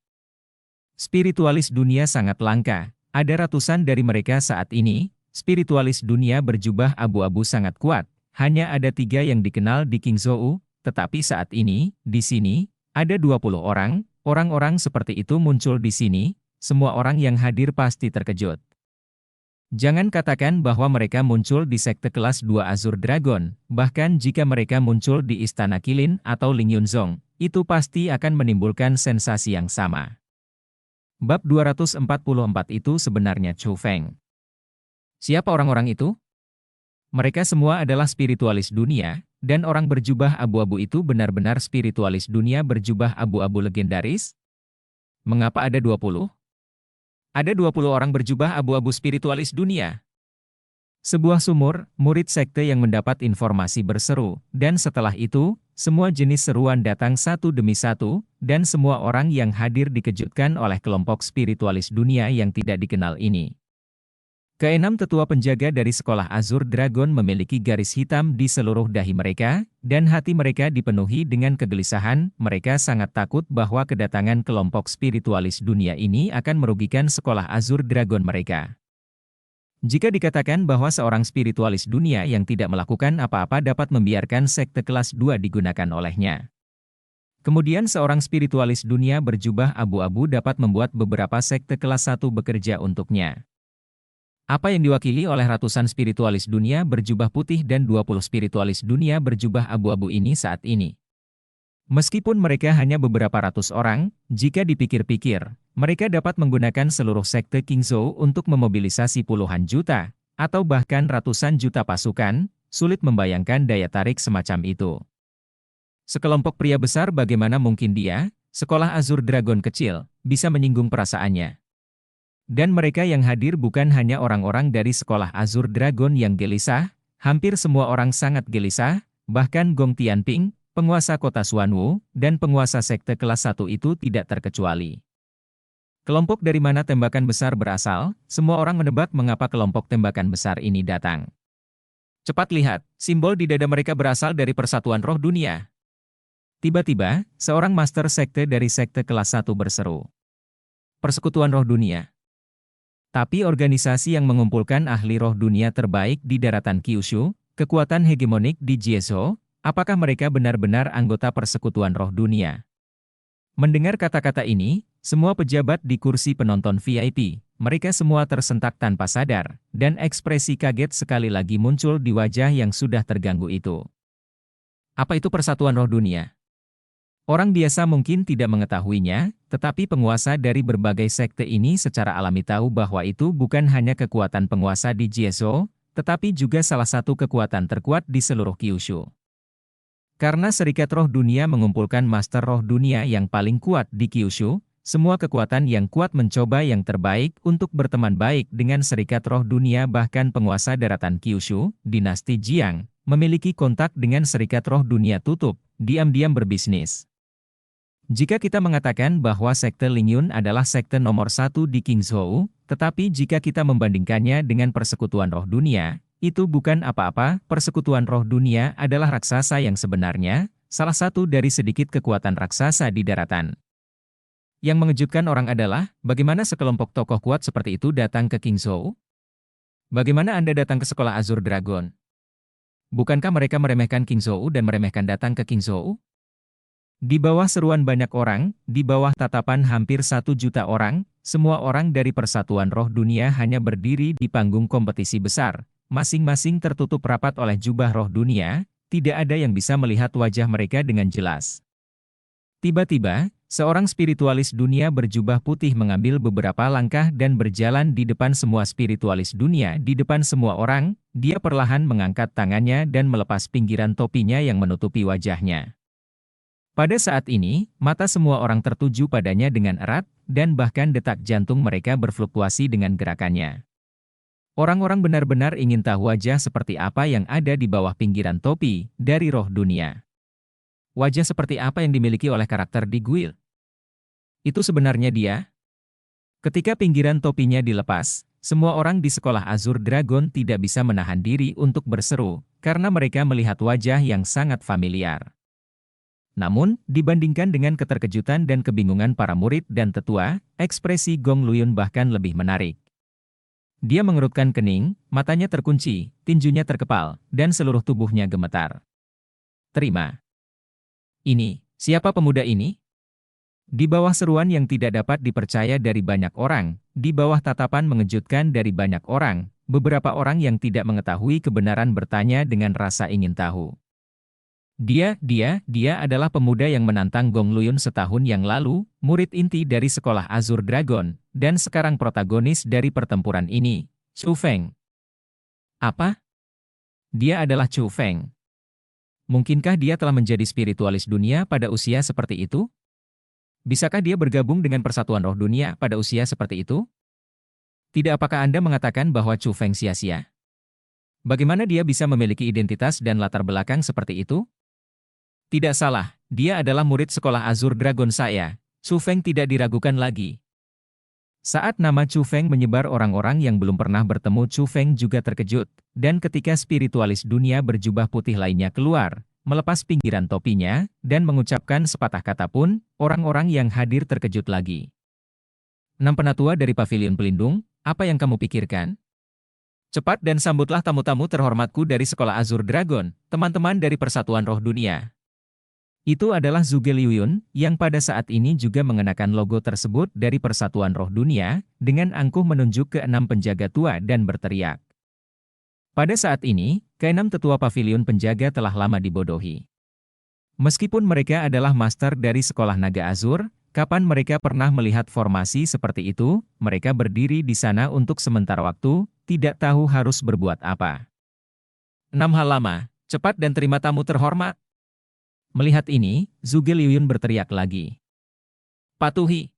Spiritualis dunia sangat langka. Ada ratusan dari mereka saat ini, spiritualis dunia berjubah abu-abu sangat kuat, hanya ada 3 yang dikenal di Qingzhou, tetapi saat ini, di sini, ada 20 orang, orang-orang seperti itu muncul di sini, semua orang yang hadir pasti terkejut. Jangan katakan bahwa mereka muncul di sekte kelas 2 Azur Dragon, bahkan jika mereka muncul di Istana Qilin atau Ling Yunzong, itu pasti akan menimbulkan sensasi yang sama. Bab 244 itu sebenarnya Chu Feng. Siapa orang-orang itu? Mereka semua adalah spiritualis dunia, dan orang berjubah abu-abu itu benar-benar spiritualis dunia berjubah abu-abu legendaris? Mengapa ada 20? Ada 20 orang berjubah abu-abu spiritualis dunia. Sebuah sumur, murid sekte yang mendapat informasi berseru, dan setelah itu, semua jenis seruan datang satu demi satu, dan semua orang yang hadir dikejutkan oleh kelompok spiritualis dunia yang tidak dikenal ini. Keenam tetua penjaga dari sekolah Azure Dragon memiliki garis hitam di seluruh dahi mereka, dan hati mereka dipenuhi dengan kegelisahan. Mereka sangat takut bahwa kedatangan kelompok spiritualis dunia ini akan merugikan sekolah Azure Dragon mereka. Jika dikatakan bahwa seorang spiritualis dunia yang tidak melakukan apa-apa dapat membiarkan sekte kelas 2 digunakan olehnya. Kemudian seorang spiritualis dunia berjubah abu-abu dapat membuat beberapa sekte kelas 1 bekerja untuknya. Apa yang diwakili oleh ratusan spiritualis dunia berjubah putih dan 20 spiritualis dunia berjubah abu-abu ini saat ini? Meskipun mereka hanya beberapa ratus orang, jika dipikir-pikir, mereka dapat menggunakan seluruh sekte Kingzhou untuk memobilisasi puluhan juta, atau bahkan ratusan juta pasukan. Sulit membayangkan daya tarik semacam itu. Sekelompok pria besar, bagaimana mungkin dia, sekolah Azure Dragon kecil, bisa menyinggung perasaannya? Dan mereka yang hadir bukan hanya orang-orang dari sekolah Azure Dragon yang gelisah, hampir semua orang sangat gelisah, bahkan Gong Tianping, penguasa kota Xuanwu, dan penguasa sekte kelas 1 itu tidak terkecuali. Kelompok dari mana tembakan besar berasal, semua orang menebak mengapa kelompok tembakan besar ini datang. Cepat lihat, simbol di dada mereka berasal dari persatuan roh dunia. Tiba-tiba, seorang master sekte dari sekte kelas 1 berseru. Persekutuan roh dunia. Tapi organisasi yang mengumpulkan ahli roh dunia terbaik di daratan Kyushu, kekuatan hegemonik di Jiezhou, apakah mereka benar-benar anggota persekutuan roh dunia? Mendengar kata-kata ini, semua pejabat di kursi penonton VIP, mereka semua tersentak tanpa sadar, dan ekspresi kaget sekali lagi muncul di wajah yang sudah terganggu itu. Apa itu persatuan roh dunia? Orang biasa mungkin tidak mengetahuinya, tetapi penguasa dari berbagai sekte ini secara alami tahu bahwa itu bukan hanya kekuatan penguasa di Jiezhou, tetapi juga salah satu kekuatan terkuat di seluruh Kyushu. Karena Serikat Roh Dunia mengumpulkan Master Roh Dunia yang paling kuat di Kyushu, semua kekuatan yang kuat mencoba yang terbaik untuk berteman baik dengan Serikat Roh Dunia. Bahkan penguasa daratan Kyushu, dinasti Jiang, memiliki kontak dengan Serikat Roh Dunia tutup, diam-diam berbisnis. Jika kita mengatakan bahwa sekte Lingyun adalah sekte nomor 1 di Kingzhou, tetapi jika kita membandingkannya dengan persekutuan roh dunia, itu bukan apa-apa. Persekutuan roh dunia adalah raksasa yang sebenarnya, salah satu dari sedikit kekuatan raksasa di daratan. Yang mengejutkan orang adalah, bagaimana sekelompok tokoh kuat seperti itu datang ke Kingzhou? Bagaimana Anda datang ke sekolah Azure Dragon? Bukankah mereka meremehkan Kingzhou dan meremehkan datang ke Kingzhou? Di bawah seruan banyak orang, di bawah tatapan hampir 1 juta orang, semua orang dari persatuan roh dunia hanya berdiri di panggung kompetisi besar, masing-masing tertutup rapat oleh jubah roh dunia, tidak ada yang bisa melihat wajah mereka dengan jelas. Tiba-tiba, seorang spiritualis dunia berjubah putih mengambil beberapa langkah dan berjalan di depan semua spiritualis dunia. Di depan semua orang, dia perlahan mengangkat tangannya dan melepas pinggiran topinya yang menutupi wajahnya. Pada saat ini, mata semua orang tertuju padanya dengan erat, dan bahkan detak jantung mereka berfluktuasi dengan gerakannya. Orang-orang benar-benar ingin tahu wajah seperti apa yang ada di bawah pinggiran topi dari roh dunia. Wajah seperti apa yang dimiliki oleh karakter di Guild? Itu sebenarnya dia? Ketika pinggiran topinya dilepas, semua orang di sekolah Azure Dragon tidak bisa menahan diri untuk berseru, karena mereka melihat wajah yang sangat familiar. Namun, dibandingkan dengan keterkejutan dan kebingungan para murid dan tetua, ekspresi Gong Luyun bahkan lebih menarik. Dia mengerutkan kening, matanya terkunci, tinjunya terkepal, dan seluruh tubuhnya gemetar. Terima. Ini, siapa pemuda ini? Di bawah seruan yang tidak dapat dipercaya dari banyak orang, di bawah tatapan mengejutkan dari banyak orang, beberapa orang yang tidak mengetahui kebenaran bertanya dengan rasa ingin tahu. Dia adalah pemuda yang menantang Gong Luyun setahun yang lalu, murid inti dari sekolah Azure Dragon, dan sekarang protagonis dari pertempuran ini, Chu Feng. Apa? Dia adalah Chu Feng. Mungkinkah dia telah menjadi spiritualis dunia pada usia seperti itu? Bisakah dia bergabung dengan persatuan roh dunia pada usia seperti itu? Tidak, apakah Anda mengatakan bahwa Chu Feng sia-sia? Bagaimana dia bisa memiliki identitas dan latar belakang seperti itu? Tidak salah, dia adalah murid sekolah Azure Dragon saya. Chu Feng tidak diragukan lagi. Saat nama Chu Feng menyebar, orang-orang yang belum pernah bertemu Chu Feng juga terkejut, dan ketika spiritualis dunia berjubah putih lainnya keluar, melepas pinggiran topinya, dan mengucapkan sepatah kata pun, orang-orang yang hadir terkejut lagi. 6 penatua dari Pavilion Pelindung, apa yang kamu pikirkan? Cepat dan sambutlah tamu-tamu terhormatku dari Sekolah Azure Dragon, teman-teman dari Persatuan Roh Dunia. Itu adalah Zhuge Liuyun, yang pada saat ini juga mengenakan logo tersebut dari Persatuan Roh Dunia, dengan angkuh menunjuk ke 6 penjaga tua dan berteriak. Pada saat ini, ke-6 tetua pavilion penjaga telah lama dibodohi. Meskipun mereka adalah master dari Sekolah Naga Azur, kapan mereka pernah melihat formasi seperti itu, mereka berdiri di sana untuk sementara waktu, tidak tahu harus berbuat apa. 6 hal lama, cepat dan terima tamu terhormat. Melihat ini, Zhuge Liuyun berteriak lagi. Patuhi.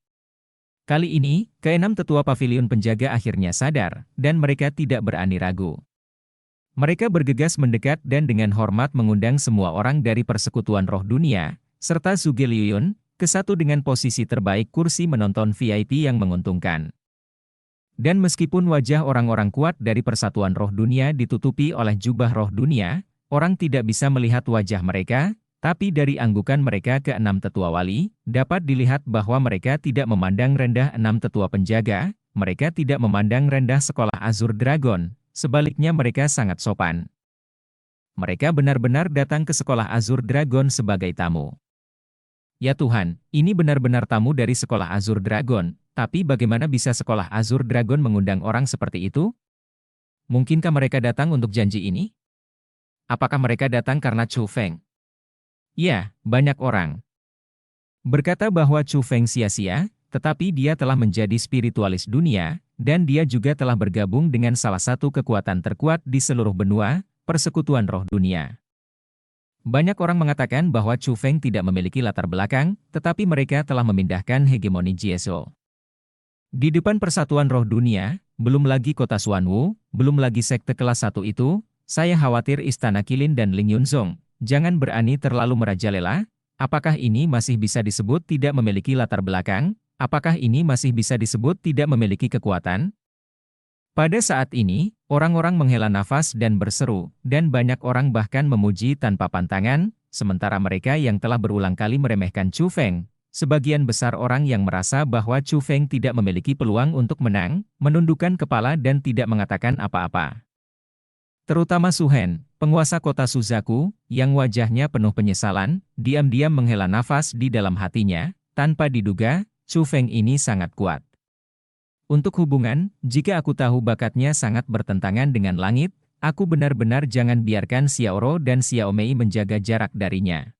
Kali ini, ke-6 tetua pavilion penjaga akhirnya sadar, dan mereka tidak berani ragu. Mereka bergegas mendekat dan dengan hormat mengundang semua orang dari Persekutuan Roh Dunia, serta Zhuge Liuyun, ke-1 dengan posisi terbaik kursi menonton VIP yang menguntungkan. Dan meskipun wajah orang-orang kuat dari Persatuan Roh Dunia ditutupi oleh jubah Roh Dunia, orang tidak bisa melihat wajah mereka, tapi dari anggukan mereka ke-6 tetua wali, dapat dilihat bahwa mereka tidak memandang rendah 6 tetua penjaga, mereka tidak memandang rendah Sekolah Azure Dragon, sebaliknya mereka sangat sopan. Mereka benar-benar datang ke Sekolah Azure Dragon sebagai tamu. Ya Tuhan, ini benar-benar tamu dari Sekolah Azure Dragon, tapi bagaimana bisa Sekolah Azure Dragon mengundang orang seperti itu? Mungkinkah mereka datang untuk janji ini? Apakah mereka datang karena Chu Feng? Ya, banyak orang berkata bahwa Chu Feng sia-sia, tetapi dia telah menjadi spiritualis dunia, dan dia juga telah bergabung dengan salah satu kekuatan terkuat di seluruh benua, Persekutuan Roh Dunia. Banyak orang mengatakan bahwa Chu Feng tidak memiliki latar belakang, tetapi mereka telah memindahkan hegemoni Jieso. Di depan Persatuan Roh Dunia, belum lagi kota Xuanwu, belum lagi sekte kelas 1 itu, saya khawatir Istana Qilin dan Ling Yunzong. Jangan berani terlalu merajalela. Apakah ini masih bisa disebut tidak memiliki latar belakang? Apakah ini masih bisa disebut tidak memiliki kekuatan? Pada saat ini, orang-orang menghela nafas dan berseru, dan banyak orang bahkan memuji tanpa pantangan, sementara mereka yang telah berulang kali meremehkan Chu Feng, sebagian besar orang yang merasa bahwa Chu Feng tidak memiliki peluang untuk menang, menundukkan kepala dan tidak mengatakan apa-apa. Terutama Su Hen, penguasa kota Suzaku, yang wajahnya penuh penyesalan, diam-diam menghela nafas di dalam hatinya, tanpa diduga, Chu Feng ini sangat kuat. Untuk hubungan, jika aku tahu bakatnya sangat bertentangan dengan langit, aku benar-benar jangan biarkan Xiaoro dan Xiaomei menjaga jarak darinya.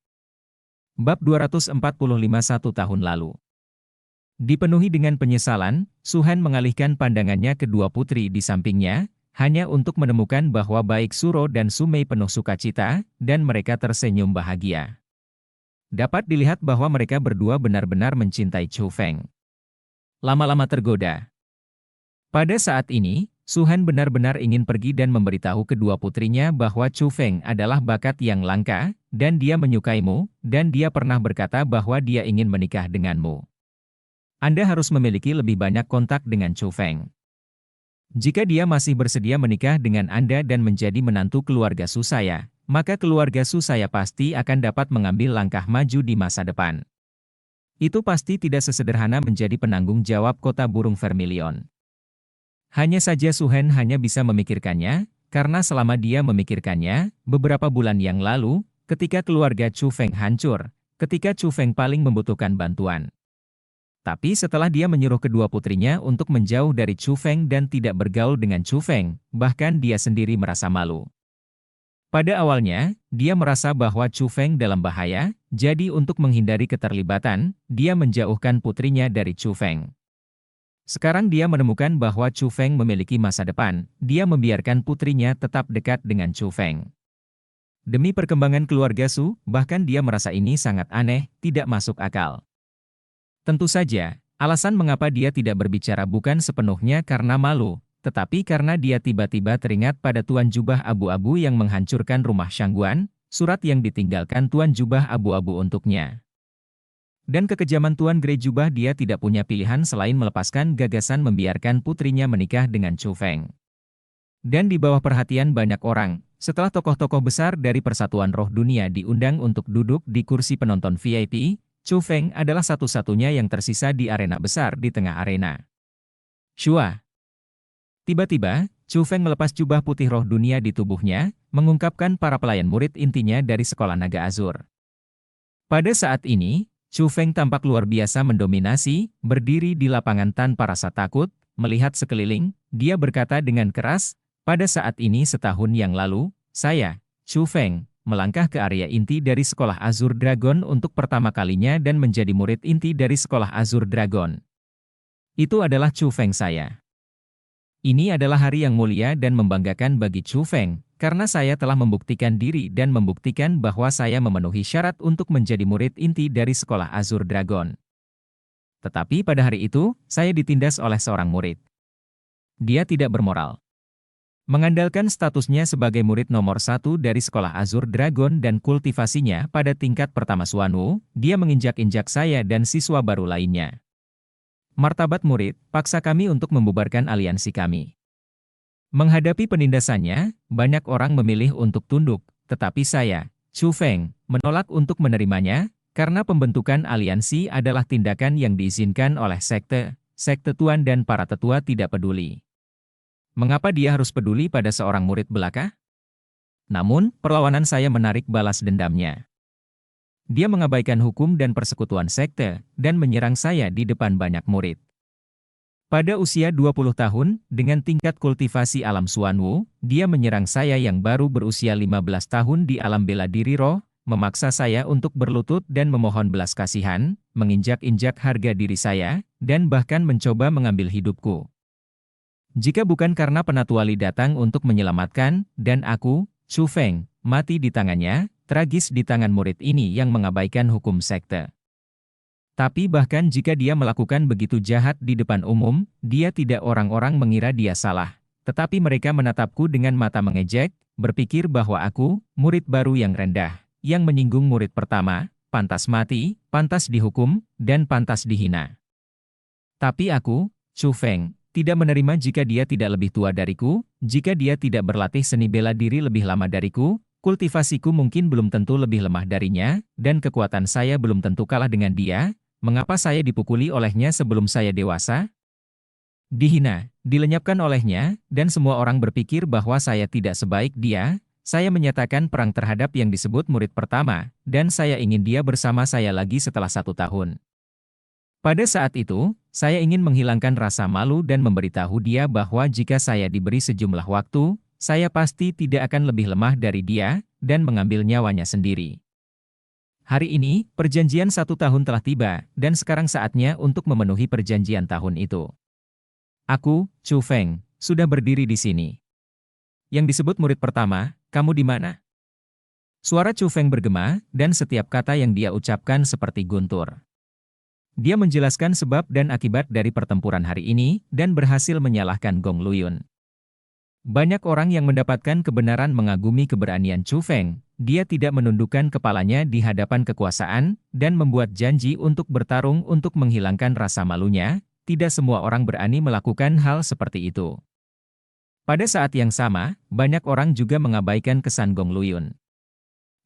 Bab 245 1 tahun lalu. Dipenuhi dengan penyesalan, Su Hen mengalihkan pandangannya ke dua putri di sampingnya, hanya untuk menemukan bahwa baik Suro dan Sumei penuh sukacita, dan mereka tersenyum bahagia. Dapat dilihat bahwa mereka berdua benar-benar mencintai Chu Feng. Lama-lama tergoda. Pada saat ini, Su Hen benar-benar ingin pergi dan memberitahu kedua putrinya bahwa Chu Feng adalah bakat yang langka, dan dia menyukaimu, dan dia pernah berkata bahwa dia ingin menikah denganmu. Anda harus memiliki lebih banyak kontak dengan Chu Feng. Jika dia masih bersedia menikah dengan Anda dan menjadi menantu keluarga Su saya, maka keluarga Su saya pasti akan dapat mengambil langkah maju di masa depan. Itu pasti tidak sesederhana menjadi penanggung jawab kota burung Vermilion. Hanya saja Su Hen hanya bisa memikirkannya, karena selama dia memikirkannya, beberapa bulan yang lalu, ketika keluarga Chu Feng hancur, ketika Chu Feng paling membutuhkan bantuan. Tapi setelah dia menyuruh kedua putrinya untuk menjauh dari Chu Feng dan tidak bergaul dengan Chu Feng, bahkan dia sendiri merasa malu. Pada awalnya, dia merasa bahwa Chu Feng dalam bahaya, jadi untuk menghindari keterlibatan, dia menjauhkan putrinya dari Chu Feng. Sekarang dia menemukan bahwa Chu Feng memiliki masa depan, dia membiarkan putrinya tetap dekat dengan Chu Feng. Demi perkembangan keluarga Su, bahkan dia merasa ini sangat aneh, tidak masuk akal. Tentu saja, alasan mengapa dia tidak berbicara bukan sepenuhnya karena malu, tetapi karena dia tiba-tiba teringat pada Tuan Jubah Abu-Abu yang menghancurkan rumah Shangguan, surat yang ditinggalkan Tuan Jubah abu-abu untuknya. Dan kekejaman Tuan Grey Jubah, dia tidak punya pilihan selain melepaskan gagasan membiarkan putrinya menikah dengan Chu Feng. Dan di bawah perhatian banyak orang, setelah tokoh-tokoh besar dari Persatuan Roh Dunia diundang untuk duduk di kursi penonton VIP, Chu Feng adalah satu-satunya yang tersisa di arena besar di tengah arena. Shua. Tiba-tiba, Chu Feng melepas jubah putih roh dunia di tubuhnya, mengungkapkan para pelayan murid intinya dari Sekolah Naga Azur. Pada saat ini, Chu Feng tampak luar biasa mendominasi, berdiri di lapangan tanpa rasa takut, melihat sekeliling, dia berkata dengan keras, pada saat ini setahun yang lalu, saya, Chu Feng, melangkah ke area inti dari Sekolah Azur Dragon untuk pertama kalinya dan menjadi murid inti dari Sekolah Azur Dragon. Itu adalah Chu Feng saya. Ini adalah hari yang mulia dan membanggakan bagi Chu Feng, karena saya telah membuktikan diri dan membuktikan bahwa saya memenuhi syarat untuk menjadi murid inti dari Sekolah Azur Dragon. Tetapi pada hari itu, saya ditindas oleh seorang murid. Dia tidak bermoral. Mengandalkan statusnya sebagai murid nomor 1 dari Sekolah Azur Dragon dan kultivasinya pada tingkat pertama Xuanwu, dia menginjak-injak saya dan siswa baru lainnya. Martabat murid, paksa kami untuk membubarkan aliansi kami. Menghadapi penindasannya, banyak orang memilih untuk tunduk, tetapi saya, Chu Feng, menolak untuk menerimanya, karena pembentukan aliansi adalah tindakan yang diizinkan oleh sekte tuan dan para tetua tidak peduli. Mengapa dia harus peduli pada seorang murid belaka? Namun, perlawanan saya menarik balas dendamnya. Dia mengabaikan hukum dan persekutuan sekte, dan menyerang saya di depan banyak murid. Pada usia 20 tahun, dengan tingkat kultivasi alam Xuanwu, dia menyerang saya yang baru berusia 15 tahun di alam bela diri roh, memaksa saya untuk berlutut dan memohon belas kasihan, menginjak-injak harga diri saya, dan bahkan mencoba mengambil hidupku. Jika bukan karena Penatua Li datang untuk menyelamatkan, dan aku, Chu Feng, mati di tangannya, tragis di tangan murid ini yang mengabaikan hukum sekte. Tapi bahkan jika dia melakukan begitu jahat di depan umum, dia tidak orang-orang mengira dia salah. Tetapi mereka menatapku dengan mata mengejek, berpikir bahwa aku, murid baru yang rendah, yang menyinggung murid pertama, pantas mati, pantas dihukum, dan pantas dihina. Tapi aku, Chu Feng, tidak menerima jika dia tidak lebih tua dariku, jika dia tidak berlatih seni bela diri lebih lama dariku, kultivasiku mungkin belum tentu lebih lemah darinya, dan kekuatan saya belum tentu kalah dengan dia. Mengapa saya dipukuli olehnya sebelum saya dewasa? Dihina, dilenyapkan olehnya, dan semua orang berpikir bahwa saya tidak sebaik dia. Saya menyatakan perang terhadap yang disebut murid pertama, dan saya ingin dia bersama saya lagi setelah 1 tahun. Pada saat itu, saya ingin menghilangkan rasa malu dan memberitahu dia bahwa jika saya diberi sejumlah waktu, saya pasti tidak akan lebih lemah dari dia, dan mengambil nyawanya sendiri. Hari ini, perjanjian 1 tahun telah tiba, dan sekarang saatnya untuk memenuhi perjanjian tahun itu. Aku, Chu Feng, sudah berdiri di sini. Yang disebut murid pertama, kamu di mana? Suara Chu Feng bergema, dan setiap kata yang dia ucapkan seperti guntur. Dia menjelaskan sebab dan akibat dari pertempuran hari ini, dan berhasil menyalahkan Gong Luyun. Banyak orang yang mendapatkan kebenaran mengagumi keberanian Chu Feng. Dia tidak menundukkan kepalanya di hadapan kekuasaan, dan membuat janji untuk bertarung untuk menghilangkan rasa malunya. Tidak semua orang berani melakukan hal seperti itu. Pada saat yang sama, banyak orang juga mengabaikan kesan Gong Luyun.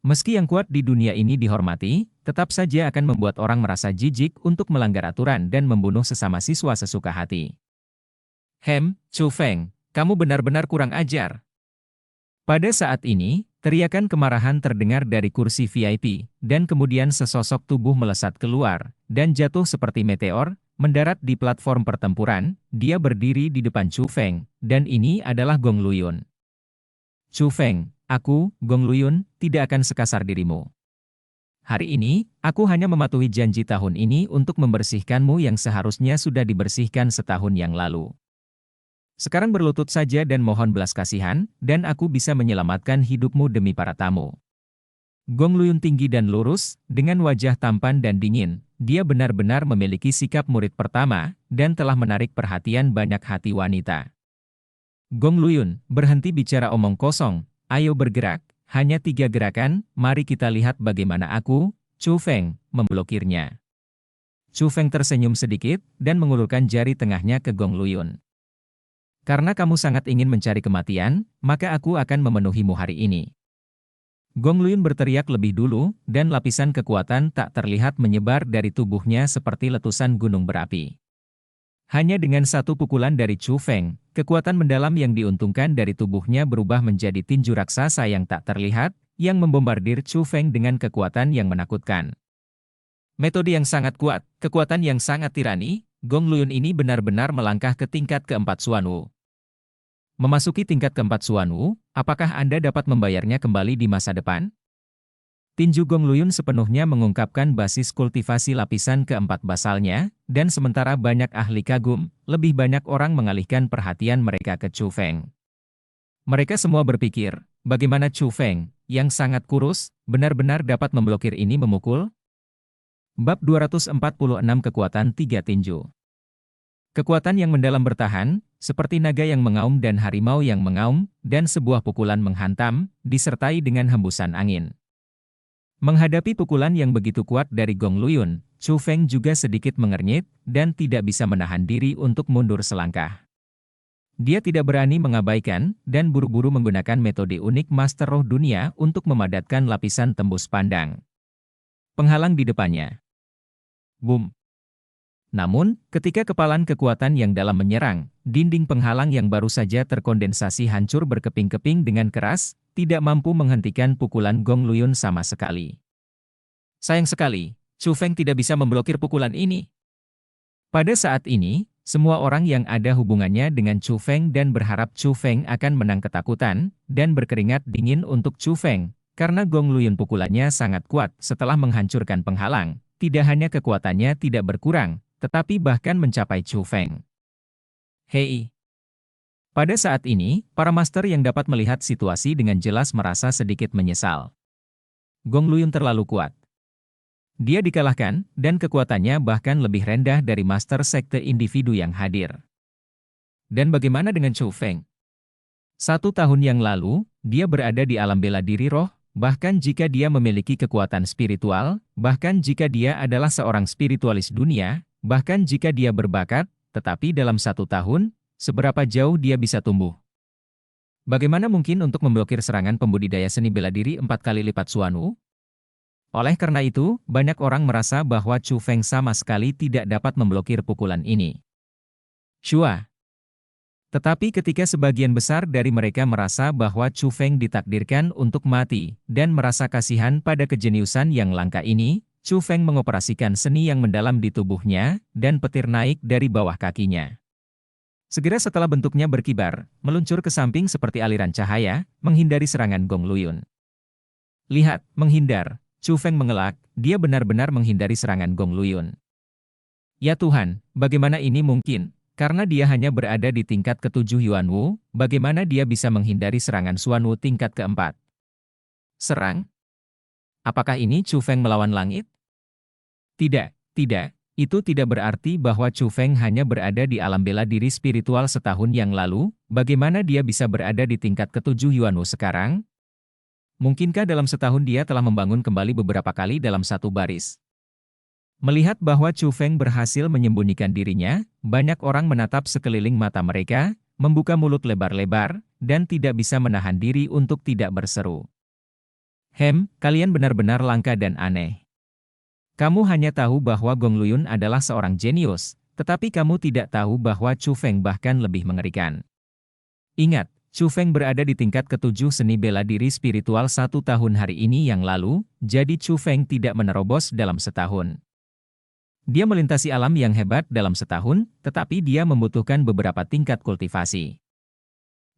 Meski yang kuat di dunia ini dihormati, tetap saja akan membuat orang merasa jijik untuk melanggar aturan dan membunuh sesama siswa sesuka hati. Chu Feng, kamu benar-benar kurang ajar. Pada saat ini, teriakan kemarahan terdengar dari kursi VIP, dan kemudian sesosok tubuh melesat keluar, dan jatuh seperti meteor, mendarat di platform pertempuran. Dia berdiri di depan Chu Feng, dan ini adalah Gong Luyun. Chu Feng, aku, Gong Luyun, tidak akan sekasar dirimu. Hari ini, aku hanya mematuhi janji tahun ini untuk membersihkanmu yang seharusnya sudah dibersihkan setahun yang lalu. Sekarang berlutut saja dan mohon belas kasihan, dan aku bisa menyelamatkan hidupmu demi para tamu. Gong Luyun tinggi dan lurus, dengan wajah tampan dan dingin. Dia benar-benar memiliki sikap murid pertama, dan telah menarik perhatian banyak hati wanita. Gong Luyun, berhenti bicara omong kosong, ayo bergerak, Hanya 3 gerakan, mari kita lihat bagaimana aku, Chu Feng, memblokirnya. Chu Feng tersenyum sedikit, dan mengulurkan jari tengahnya ke Gong Luyun. Karena kamu sangat ingin mencari kematian, maka aku akan memenuhimu hari ini. Gong Luyun berteriak lebih dulu, dan lapisan kekuatan tak terlihat menyebar dari tubuhnya seperti letusan gunung berapi. Hanya dengan satu pukulan dari Chu Feng, kekuatan mendalam yang diuntungkan dari tubuhnya berubah menjadi tinju raksasa yang tak terlihat, yang membombardir Chu Feng dengan kekuatan yang menakutkan. Metode yang sangat kuat, kekuatan yang sangat tirani, Gong Luyun ini benar-benar melangkah ke tingkat keempat Xuanwu. Memasuki tingkat keempat Xuanwu, apakah Anda dapat membayarnya kembali di masa depan? Tinju Gong Luyun sepenuhnya mengungkapkan basis kultivasi lapisan keempat basalnya, dan sementara banyak ahli kagum, lebih banyak orang mengalihkan perhatian mereka ke Chu Feng. Mereka semua berpikir, bagaimana Chu Feng, yang sangat kurus, benar-benar dapat memblokir ini memukul? Bab 246 Kekuatan Tiga Tinju. Kekuatan yang mendalam bertahan, seperti naga yang mengaum dan harimau yang mengaum, dan sebuah pukulan menghantam, disertai dengan hembusan angin. Menghadapi pukulan yang begitu kuat dari Gong Luyun, Chu Feng juga sedikit mengernyit, dan tidak bisa menahan diri untuk mundur selangkah. Dia tidak berani mengabaikan, dan buru-buru menggunakan metode unik Master Roh Dunia untuk memadatkan lapisan tembus pandang. Penghalang di depannya. Boom! Namun, ketika kepalan kekuatan yang dalam menyerang, dinding penghalang yang baru saja terkondensasi hancur berkeping-keping dengan keras, tidak mampu menghentikan pukulan Gong Luyun sama sekali. Sayang sekali, Chu Feng tidak bisa memblokir pukulan ini. Pada saat ini, semua orang yang ada hubungannya dengan Chu Feng dan berharap Chu Feng akan menang ketakutan, dan berkeringat dingin untuk Chu Feng, karena Gong Luyun pukulannya sangat kuat setelah menghancurkan penghalang. Tidak hanya kekuatannya tidak berkurang, tetapi bahkan mencapai Chu Feng. Hei! Pada saat ini, para master yang dapat melihat situasi dengan jelas merasa sedikit menyesal. Gong Luyun terlalu kuat. Dia dikalahkan, dan kekuatannya bahkan lebih rendah dari master sekte individu yang hadir. Dan bagaimana dengan Chu Feng? 1 tahun yang lalu, dia berada di alam bela diri roh, bahkan jika dia memiliki kekuatan spiritual, bahkan jika dia adalah seorang spiritualis dunia, bahkan jika dia berbakat, tetapi dalam 1 tahun, seberapa jauh dia bisa tumbuh? Bagaimana mungkin untuk memblokir serangan pembudidaya seni bela diri 4 kali lipat Xuanwu? Oleh karena itu, banyak orang merasa bahwa Chu Feng sama sekali tidak dapat memblokir pukulan ini. Shua. Tetapi ketika sebagian besar dari mereka merasa bahwa Chu Feng ditakdirkan untuk mati, dan merasa kasihan pada kejeniusan yang langka ini, Chu Feng mengoperasikan seni yang mendalam di tubuhnya, dan petir naik dari bawah kakinya. Segera setelah bentuknya berkibar, meluncur ke samping seperti aliran cahaya, menghindari serangan Gong Luyun. Lihat, menghindar. Chu Feng mengelak, dia benar-benar menghindari serangan Gong Luyun. Ya Tuhan, bagaimana ini mungkin? Karena dia hanya berada di tingkat ke-7 Yuanwu, bagaimana dia bisa menghindari serangan Xuanwu tingkat ke-4? Serang? Apakah ini Chu Feng melawan langit? Tidak, tidak. Itu tidak berarti bahwa Chu Feng hanya berada di alam bela diri spiritual setahun yang lalu, bagaimana dia bisa berada di tingkat ke-7 Yuanwu sekarang? Mungkinkah dalam setahun dia telah membangun kembali beberapa kali dalam satu baris? Melihat bahwa Chu Feng berhasil menyembunyikan dirinya, banyak orang menatap sekeliling mata mereka, membuka mulut lebar-lebar, dan tidak bisa menahan diri untuk tidak berseru. Kalian benar-benar langka dan aneh. Kamu hanya tahu bahwa Gong Luyun adalah seorang jenius, tetapi kamu tidak tahu bahwa Chu Feng bahkan lebih mengerikan. Ingat, Chu Feng berada di tingkat ke-7 seni bela diri spiritual 1 tahun hari ini yang lalu, jadi Chu Feng tidak menerobos dalam setahun. Dia melintasi alam yang hebat dalam setahun, tetapi dia membutuhkan beberapa tingkat kultivasi.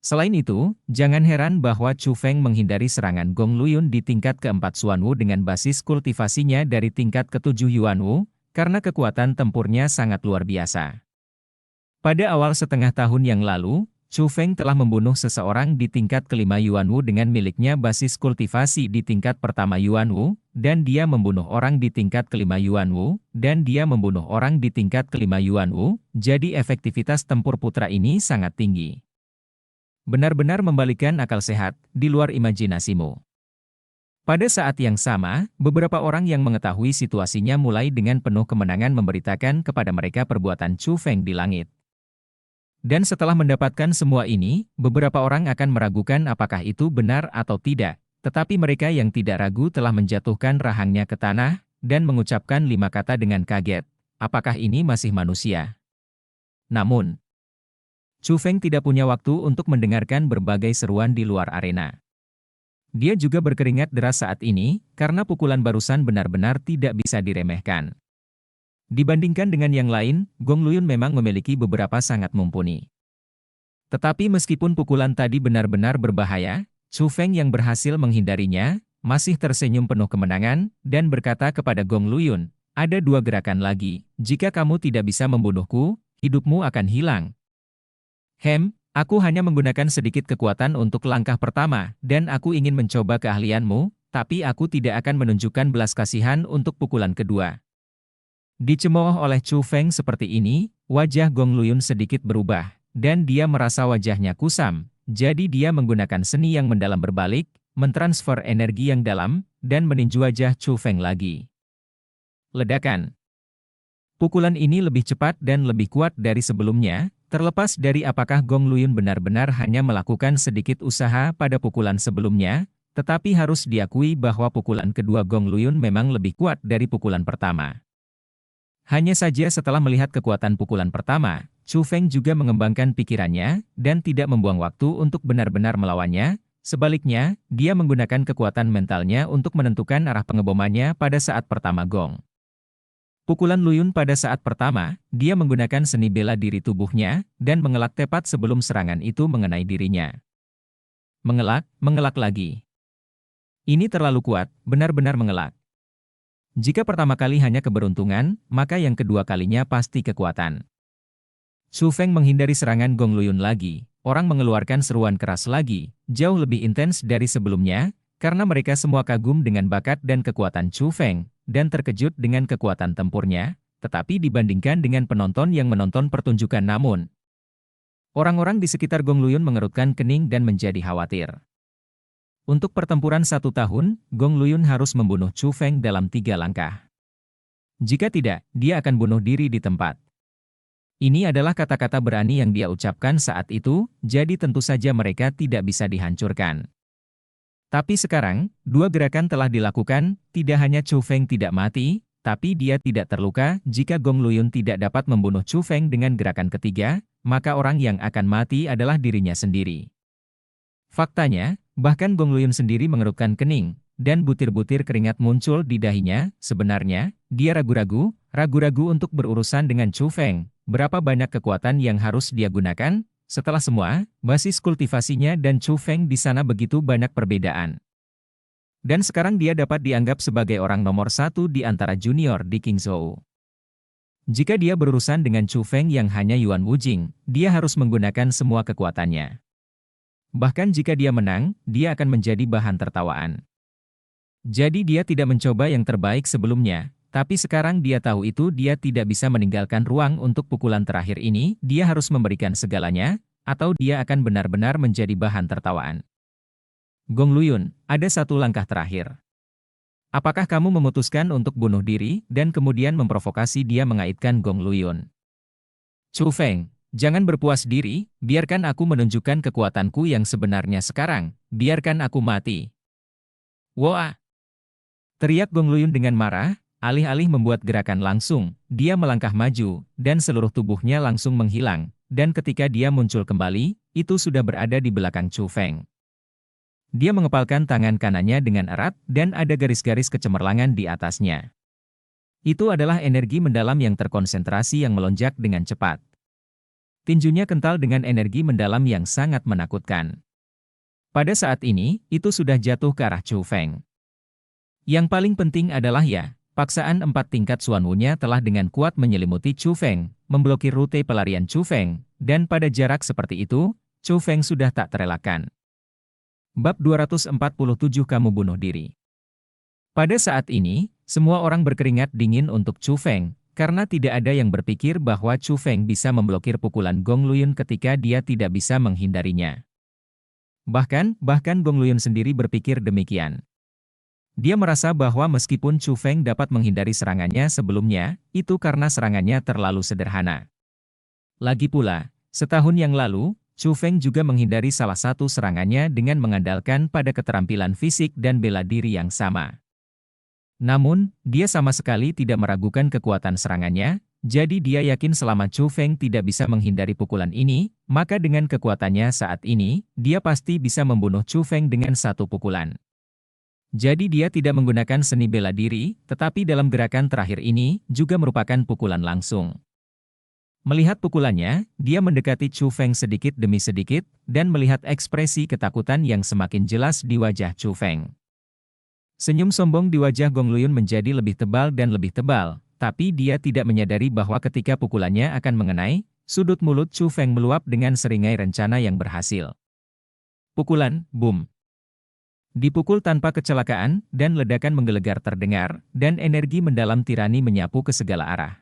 Selain itu, jangan heran bahwa Chu Feng menghindari serangan Gong Luyun di tingkat ke-4 Xuanwu dengan basis kultivasinya dari tingkat ke-7 Yuanwu, karena kekuatan tempurnya sangat luar biasa. Pada awal setengah tahun yang lalu, Chu Feng telah membunuh seseorang di tingkat ke-5 Yuanwu dengan miliknya basis kultivasi di tingkat pertama Yuanwu, dan dia membunuh orang di tingkat ke-5 Yuanwu, dan dia membunuh orang di tingkat ke-5 Yuanwu, jadi efektivitas tempur putra ini sangat tinggi. Benar-benar membalikkan akal sehat, di luar imajinasimu. Pada saat yang sama, beberapa orang yang mengetahui situasinya mulai dengan penuh kemenangan memberitakan kepada mereka perbuatan Chu Feng di langit. Dan setelah mendapatkan semua ini, beberapa orang akan meragukan apakah itu benar atau tidak. Tetapi mereka yang tidak ragu telah menjatuhkan rahangnya ke tanah, dan mengucapkan 5 kata dengan kaget. Apakah ini masih manusia? Namun, Chu Feng tidak punya waktu untuk mendengarkan berbagai seruan di luar arena. Dia juga berkeringat deras saat ini, karena pukulan barusan benar-benar tidak bisa diremehkan. Dibandingkan dengan yang lain, Gong Luyun memang memiliki beberapa sangat mumpuni. Tetapi meskipun pukulan tadi benar-benar berbahaya, Chu Feng yang berhasil menghindarinya, masih tersenyum penuh kemenangan, dan berkata kepada Gong Luyun, ada 2 gerakan lagi, jika kamu tidak bisa membunuhku, hidupmu akan hilang. Aku hanya menggunakan sedikit kekuatan untuk langkah pertama, dan aku ingin mencoba keahlianmu, tapi aku tidak akan menunjukkan belas kasihan untuk pukulan kedua. Dicemooh oleh Chu Feng seperti ini, wajah Gong Luyun sedikit berubah, dan dia merasa wajahnya kusam, jadi dia menggunakan seni yang mendalam berbalik, mentransfer energi yang dalam, dan meninju wajah Chu Feng lagi. Ledakan. Pukulan ini lebih cepat dan lebih kuat dari sebelumnya, terlepas dari apakah Gong Luyun benar-benar hanya melakukan sedikit usaha pada pukulan sebelumnya, tetapi harus diakui bahwa pukulan kedua Gong Luyun memang lebih kuat dari pukulan pertama. Hanya saja setelah melihat kekuatan pukulan pertama, Chu Feng juga mengembangkan pikirannya, dan tidak membuang waktu untuk benar-benar melawannya. Sebaliknya, dia menggunakan kekuatan mentalnya untuk menentukan arah pengebomannya pada saat pertama gong. Pukulan Luyun pada saat pertama, dia menggunakan seni bela diri tubuhnya, dan mengelak tepat sebelum serangan itu mengenai dirinya. Mengelak lagi. Ini terlalu kuat, benar-benar mengelak. Jika pertama kali hanya keberuntungan, maka yang kedua kalinya pasti kekuatan. Chu Feng menghindari serangan Gong Luyun lagi. Orang mengeluarkan seruan keras lagi, jauh lebih intens dari sebelumnya, karena mereka semua kagum dengan bakat dan kekuatan Chu Feng, dan terkejut dengan kekuatan tempurnya, tetapi dibandingkan dengan penonton yang menonton pertunjukan namun. Orang-orang di sekitar Gong Luyun mengerutkan kening dan menjadi khawatir. Untuk pertempuran 1 tahun, Gong Luyun harus membunuh Chu Feng dalam 3 langkah. Jika tidak, dia akan bunuh diri di tempat. Ini adalah kata-kata berani yang dia ucapkan saat itu, jadi tentu saja mereka tidak bisa dihancurkan. Tapi sekarang, 2 gerakan telah dilakukan, tidak hanya Chu Feng tidak mati, tapi dia tidak terluka. Jika Gong Luyun tidak dapat membunuh Chu Feng dengan gerakan ketiga, maka orang yang akan mati adalah dirinya sendiri. Faktanya, bahkan Gong Luyun sendiri mengerutkan kening, dan butir-butir keringat muncul di dahinya. Sebenarnya, dia ragu-ragu untuk berurusan dengan Chu Feng. Berapa banyak kekuatan yang harus dia gunakan? Setelah semua, basis kultivasinya dan Chu Feng di sana begitu banyak perbedaan. Dan sekarang dia dapat dianggap sebagai orang nomor 1 di antara junior di Qingzhou. Jika dia berurusan dengan Chu Feng yang hanya Yuan Wujing, dia harus menggunakan semua kekuatannya. Bahkan jika dia menang, dia akan menjadi bahan tertawaan. Jadi dia tidak mencoba yang terbaik sebelumnya, tapi sekarang dia tahu itu dia tidak bisa meninggalkan ruang untuk pukulan terakhir ini, dia harus memberikan segalanya, atau dia akan benar-benar menjadi bahan tertawaan. Gong Luyun, ada 1 langkah terakhir. Apakah kamu memutuskan untuk bunuh diri, dan kemudian memprovokasi dia mengaitkan Gong Luyun? Chu Feng, jangan berpuas diri, biarkan aku menunjukkan kekuatanku yang sebenarnya sekarang, biarkan aku mati. Wah! Teriak Gong Luyun dengan marah, alih-alih membuat gerakan langsung, dia melangkah maju, dan seluruh tubuhnya langsung menghilang, dan ketika dia muncul kembali, itu sudah berada di belakang Chu Feng. Dia mengepalkan tangan kanannya dengan erat, dan ada garis-garis kecemerlangan di atasnya. Itu adalah energi mendalam yang terkonsentrasi yang melonjak dengan cepat. Tinjunya kental dengan energi mendalam yang sangat menakutkan. Pada saat ini, itu sudah jatuh ke arah Chu Feng. Yang paling penting adalah paksaan 4 tingkat Xuan Wu-nya telah dengan kuat menyelimuti Chu Feng, memblokir rute pelarian Chu Feng, dan pada jarak seperti itu, Chu Feng sudah tak terelakkan. Bab 247 Kamu bunuh diri. Pada saat ini, semua orang berkeringat dingin untuk Chu Feng, karena tidak ada yang berpikir bahwa Chu Feng bisa memblokir pukulan Gong Luyun ketika dia tidak bisa menghindarinya. Bahkan Gong Luyun sendiri berpikir demikian. Dia merasa bahwa meskipun Chu Feng dapat menghindari serangannya sebelumnya, itu karena serangannya terlalu sederhana. Lagi pula, setahun yang lalu, Chu Feng juga menghindari salah satu serangannya dengan mengandalkan pada keterampilan fisik dan bela diri yang sama. Namun, dia sama sekali tidak meragukan kekuatan serangannya, jadi dia yakin selama Chu Feng tidak bisa menghindari pukulan ini, maka dengan kekuatannya saat ini, dia pasti bisa membunuh Chu Feng dengan satu pukulan. Jadi dia tidak menggunakan seni bela diri, tetapi dalam gerakan terakhir ini, juga merupakan pukulan langsung. Melihat pukulannya, dia mendekati Chu Feng sedikit demi sedikit, dan melihat ekspresi ketakutan yang semakin jelas di wajah Chu Feng. Senyum sombong di wajah Gong Luyun menjadi lebih tebal dan lebih tebal, tapi dia tidak menyadari bahwa ketika pukulannya akan mengenai, sudut mulut Chu Feng meluap dengan seringai rencana yang berhasil. Pukulan, boom. Dipukul tanpa kecelakaan, dan ledakan menggelegar terdengar, dan energi mendalam tirani menyapu ke segala arah.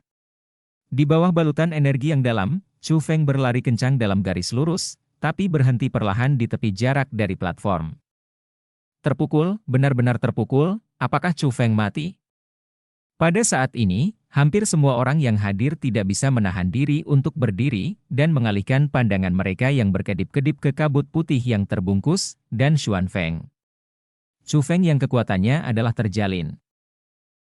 Di bawah balutan energi yang dalam, Chu Feng berlari kencang dalam garis lurus, tapi berhenti perlahan di tepi jarak dari platform. Terpukul, benar-benar terpukul, apakah Chu Feng mati? Pada saat ini, hampir semua orang yang hadir tidak bisa menahan diri untuk berdiri, dan mengalihkan pandangan mereka yang berkedip-kedip ke kabut putih yang terbungkus, dan Xuan Feng. Chu Feng yang kekuatannya adalah terjalin.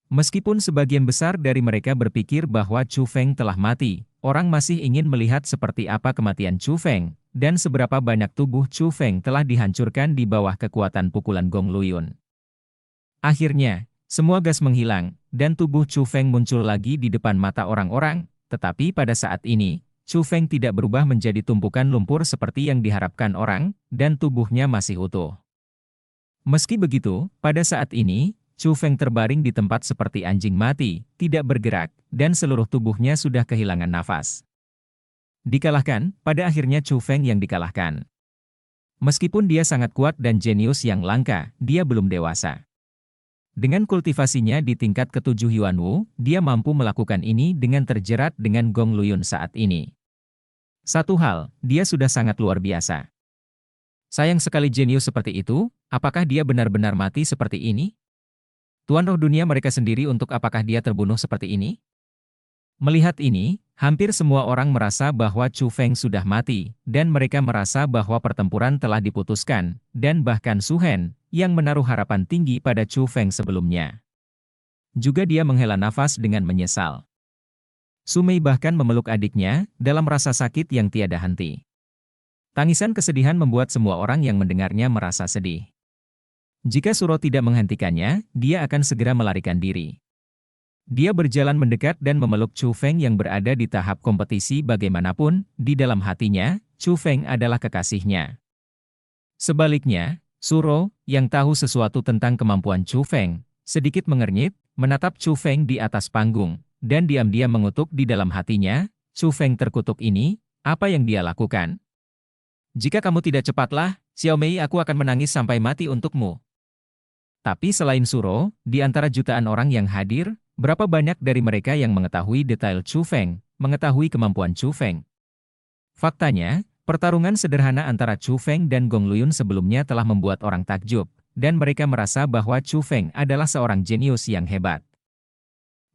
Meskipun sebagian besar dari mereka berpikir bahwa Chu Feng telah mati, orang masih ingin melihat seperti apa kematian Chu Feng, dan seberapa banyak tubuh Chu Feng telah dihancurkan di bawah kekuatan pukulan Gong Luyun. Akhirnya, semua gas menghilang, dan tubuh Chu Feng muncul lagi di depan mata orang-orang, tetapi pada saat ini, Chu Feng tidak berubah menjadi tumpukan lumpur seperti yang diharapkan orang, dan tubuhnya masih utuh. Meski begitu, pada saat ini, Chu Feng terbaring di tempat seperti anjing mati, tidak bergerak, dan seluruh tubuhnya sudah kehilangan nafas. Dikalahkan, pada akhirnya Chu Feng yang dikalahkan. Meskipun dia sangat kuat dan jenius yang langka, dia belum dewasa. Dengan kultivasinya di tingkat ke-7 Yuanwu, dia mampu melakukan ini dengan terjerat dengan Gong Luyun saat ini. Satu hal, dia sudah sangat luar biasa. Sayang sekali jenius seperti itu, apakah dia benar-benar mati seperti ini? Tuan roh dunia mereka sendiri untuk apakah dia terbunuh seperti ini? Melihat ini, hampir semua orang merasa bahwa Chu Feng sudah mati, dan mereka merasa bahwa pertempuran telah diputuskan, dan bahkan Su Hen, yang menaruh harapan tinggi pada Chu Feng sebelumnya. Juga dia menghela nafas dengan menyesal. Su Mei bahkan memeluk adiknya, dalam rasa sakit yang tiada henti. Tangisan kesedihan membuat semua orang yang mendengarnya merasa sedih. Jika Suro tidak menghentikannya, dia akan segera melarikan diri. Dia berjalan mendekat dan memeluk Chu Feng yang berada di tahap kompetisi bagaimanapun, di dalam hatinya, Chu Feng adalah kekasihnya. Sebaliknya, Suro, yang tahu sesuatu tentang kemampuan Chu Feng, sedikit mengernyit, menatap Chu Feng di atas panggung, dan diam-diam mengutuk di dalam hatinya, Chu Feng terkutuk ini, apa yang dia lakukan? Jika kamu tidak cepatlah, Xiao Mei aku akan menangis sampai mati untukmu. Tapi selain Suro, di antara jutaan orang yang hadir, berapa banyak dari mereka yang mengetahui detail Chu Feng, mengetahui kemampuan Chu Feng? Faktanya, pertarungan sederhana antara Chu Feng dan Gong Luyun sebelumnya telah membuat orang takjub, dan mereka merasa bahwa Chu Feng adalah seorang jenius yang hebat.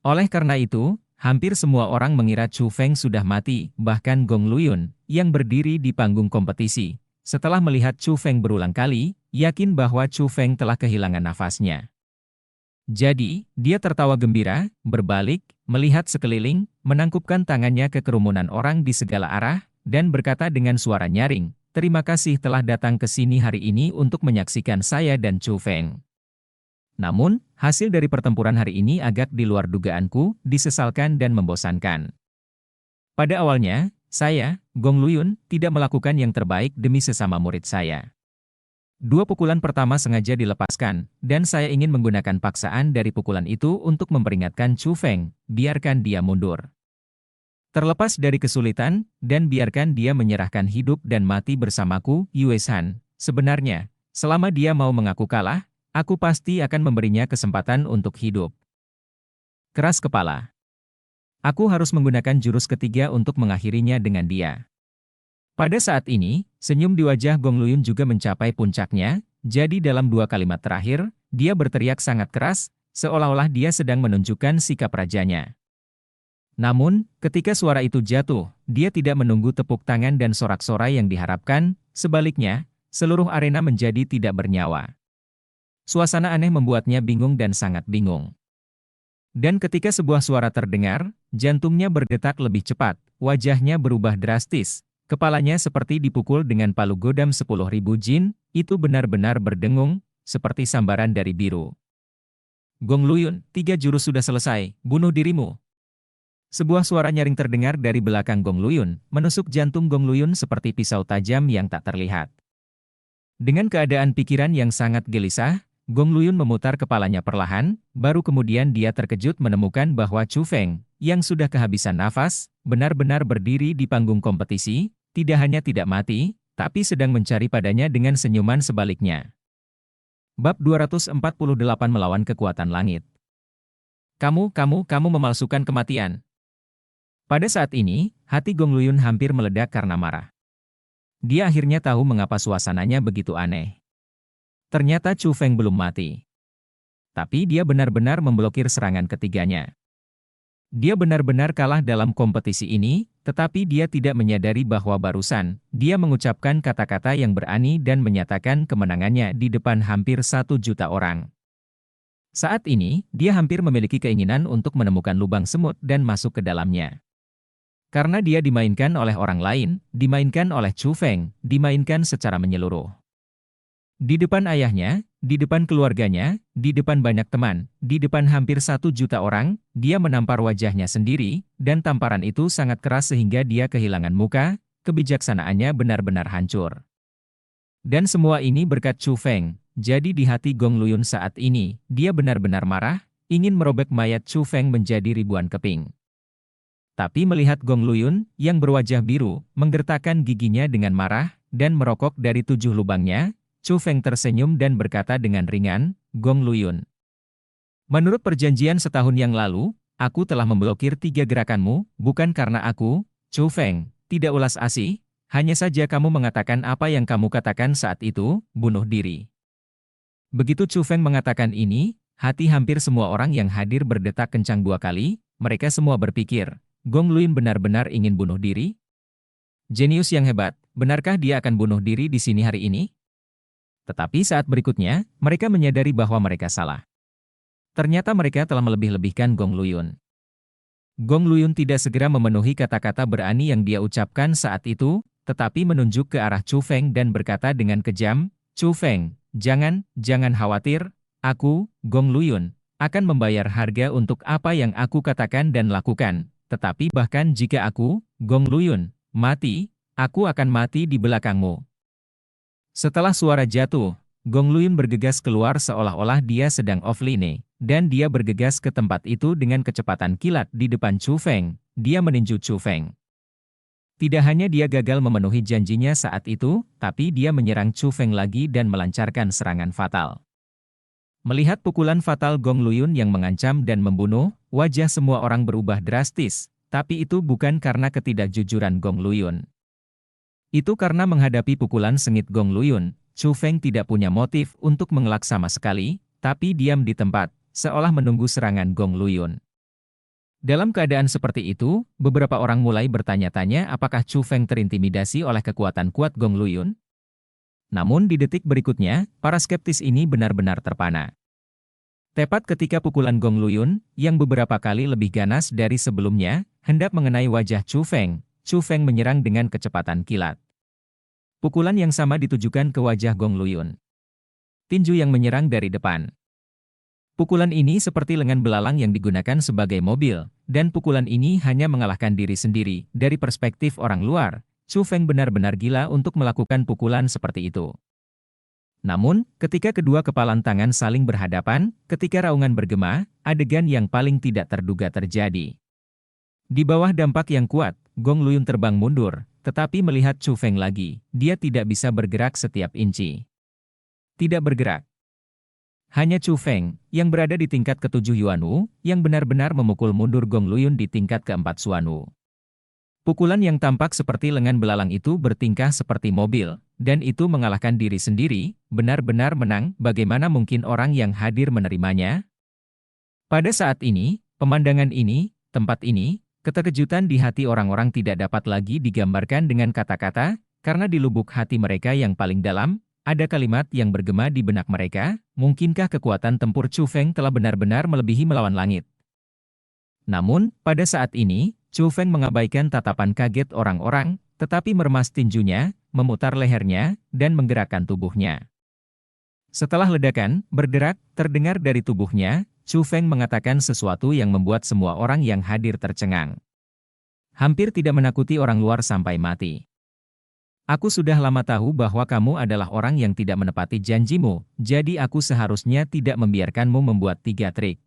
Oleh karena itu, hampir semua orang mengira Chu Feng sudah mati, bahkan Gong Luyun, yang berdiri di panggung kompetisi, setelah melihat Chu Feng berulang kali, yakin bahwa Chu Feng telah kehilangan nafasnya. Jadi, dia tertawa gembira, berbalik, melihat sekeliling, menangkupkan tangannya ke kerumunan orang di segala arah, dan berkata dengan suara nyaring, "Terima kasih telah datang ke sini hari ini untuk menyaksikan saya dan Chu Feng. Namun, hasil dari pertempuran hari ini agak di luar dugaanku, disesalkan dan membosankan. Pada awalnya, saya, Gong Luyun, tidak melakukan yang terbaik demi sesama murid saya. 2 pukulan pertama sengaja dilepaskan, dan saya ingin menggunakan paksaan dari pukulan itu untuk memperingatkan Chu Feng, biarkan dia mundur. Terlepas dari kesulitan, dan biarkan dia menyerahkan hidup dan mati bersamaku, Yue Shan. Sebenarnya, selama dia mau mengaku kalah, aku pasti akan memberinya kesempatan untuk hidup." Keras kepala. Aku harus menggunakan jurus ketiga untuk mengakhirinya dengan dia. Pada saat ini, senyum di wajah Gong Luyun juga mencapai puncaknya, jadi dalam 2 kalimat terakhir, dia berteriak sangat keras, seolah-olah dia sedang menunjukkan sikap rajanya. Namun, ketika suara itu jatuh, dia tidak menunggu tepuk tangan dan sorak-sorai yang diharapkan, sebaliknya, seluruh arena menjadi tidak bernyawa. Suasana aneh membuatnya bingung dan sangat bingung. Dan ketika sebuah suara terdengar, jantungnya berdetak lebih cepat, wajahnya berubah drastis, kepalanya seperti dipukul dengan palu godam 10.000 jin, itu benar-benar berdengung, seperti sambaran dari biru. Gong Luyun, 3 jurus sudah selesai, bunuh dirimu. Sebuah suara nyaring terdengar dari belakang Gong Luyun, menusuk jantung Gong Luyun seperti pisau tajam yang tak terlihat. Dengan keadaan pikiran yang sangat gelisah, Gong Luyun memutar kepalanya perlahan, baru kemudian dia terkejut menemukan bahwa Chu Feng, yang sudah kehabisan nafas, benar-benar berdiri di panggung kompetisi, tidak hanya tidak mati, tapi sedang mencari padanya dengan senyuman sebaliknya. Bab 248 melawan kekuatan langit. Kamu memalsukan kematian. Pada saat ini, hati Gong Luyun hampir meledak karena marah. Dia akhirnya tahu mengapa suasananya begitu aneh. Ternyata Chu Feng belum mati. Tapi dia benar-benar memblokir serangan ketiganya. Dia benar-benar kalah dalam kompetisi ini, tetapi dia tidak menyadari bahwa barusan, dia mengucapkan kata-kata yang berani dan menyatakan kemenangannya di depan hampir 1 juta orang. Saat ini, dia hampir memiliki keinginan untuk menemukan lubang semut dan masuk ke dalamnya. Karena dia dimainkan oleh orang lain, dimainkan oleh Chu Feng, dimainkan secara menyeluruh. Di depan ayahnya, di depan keluarganya, di depan banyak teman, di depan hampir 1 juta orang, dia menampar wajahnya sendiri, dan tamparan itu sangat keras sehingga dia kehilangan muka, kebijaksanaannya benar-benar hancur. Dan semua ini berkat Chu Feng, jadi di hati Gong Luyun saat ini, dia benar-benar marah, ingin merobek mayat Chu Feng menjadi ribuan keping. Tapi melihat Gong Luyun, yang berwajah biru, menggertakkan giginya dengan marah, dan merokok dari 7 lubangnya, Chu Feng tersenyum dan berkata dengan ringan, Gong Luyun. Menurut perjanjian setahun yang lalu, aku telah memblokir 3 gerakanmu, bukan karena aku, Chu Feng, tidak ulas asih, hanya saja kamu mengatakan apa yang kamu katakan saat itu, bunuh diri. Begitu Chu Feng mengatakan ini, hati hampir semua orang yang hadir berdetak kencang 2 kali, mereka semua berpikir, Gong Luyun benar-benar ingin bunuh diri? Jenius yang hebat, benarkah dia akan bunuh diri di sini hari ini? Tetapi saat berikutnya, mereka menyadari bahwa mereka salah. Ternyata mereka telah melebih-lebihkan Gong Luyun. Gong Luyun tidak segera memenuhi kata-kata berani yang dia ucapkan saat itu, tetapi menunjuk ke arah Chu Feng dan berkata dengan kejam, Chu Feng, jangan khawatir, aku, Gong Luyun, akan membayar harga untuk apa yang aku katakan dan lakukan. Tetapi bahkan jika aku, Gong Luyun, mati, aku akan mati di belakangmu. Setelah suara jatuh, Gong Luyun bergegas keluar seolah-olah dia sedang offline, dan dia bergegas ke tempat itu dengan kecepatan kilat di depan Chu Feng, dia meninju Chu Feng. Tidak hanya dia gagal memenuhi janjinya saat itu, tapi dia menyerang Chu Feng lagi dan melancarkan serangan fatal. Melihat pukulan fatal Gong Luyun yang mengancam dan membunuh, wajah semua orang berubah drastis, tapi itu bukan karena ketidakjujuran Gong Luyun. Itu karena menghadapi pukulan sengit Gong Luyun, Chu Feng tidak punya motif untuk mengelak sama sekali, tapi diam di tempat, seolah menunggu serangan Gong Luyun. Dalam keadaan seperti itu, beberapa orang mulai bertanya-tanya apakah Chu Feng terintimidasi oleh kekuatan kuat Gong Luyun? Namun di detik berikutnya, para skeptis ini benar-benar terpana. Tepat ketika pukulan Gong Luyun, yang beberapa kali lebih ganas dari sebelumnya, hendak mengenai wajah Chu Feng menyerang dengan kecepatan kilat. Pukulan yang sama ditujukan ke wajah Gong Luyun. Tinju yang menyerang dari depan. Pukulan ini seperti lengan belalang yang digunakan sebagai mobil, dan pukulan ini hanya mengalahkan diri sendiri. Dari perspektif orang luar, Chu Feng benar-benar gila untuk melakukan pukulan seperti itu. Namun, ketika kedua kepalan tangan saling berhadapan, ketika raungan bergema, adegan yang paling tidak terduga terjadi. Di bawah dampak yang kuat, Gong Luyun terbang mundur, tetapi melihat Chu Feng lagi, dia tidak bisa bergerak setiap inci. Tidak bergerak. Hanya Chu Feng, yang berada di tingkat ke-7 Yuanwu, yang benar-benar memukul mundur Gong Luyun di tingkat ke-4 Xuanwu. Pukulan yang tampak seperti lengan belalang itu bertingkah seperti mobil, dan itu mengalahkan diri sendiri, benar-benar menang. Bagaimana mungkin orang yang hadir menerimanya? Pada saat ini, pemandangan ini, tempat ini, keterkejutan di hati orang-orang tidak dapat lagi digambarkan dengan kata-kata, karena di lubuk hati mereka yang paling dalam, ada kalimat yang bergema di benak mereka, mungkinkah kekuatan tempur Chu Feng telah benar-benar melebihi melawan langit? Namun, pada saat ini, Chu Feng mengabaikan tatapan kaget orang-orang, tetapi meremas tinjunya, memutar lehernya, dan menggerakkan tubuhnya. Setelah ledakan, berderak, terdengar dari tubuhnya, Chu Feng mengatakan sesuatu yang membuat semua orang yang hadir tercengang. Hampir tidak menakuti orang luar sampai mati. Aku sudah lama tahu bahwa kamu adalah orang yang tidak menepati janjimu, jadi aku seharusnya tidak membiarkanmu membuat 3 trik.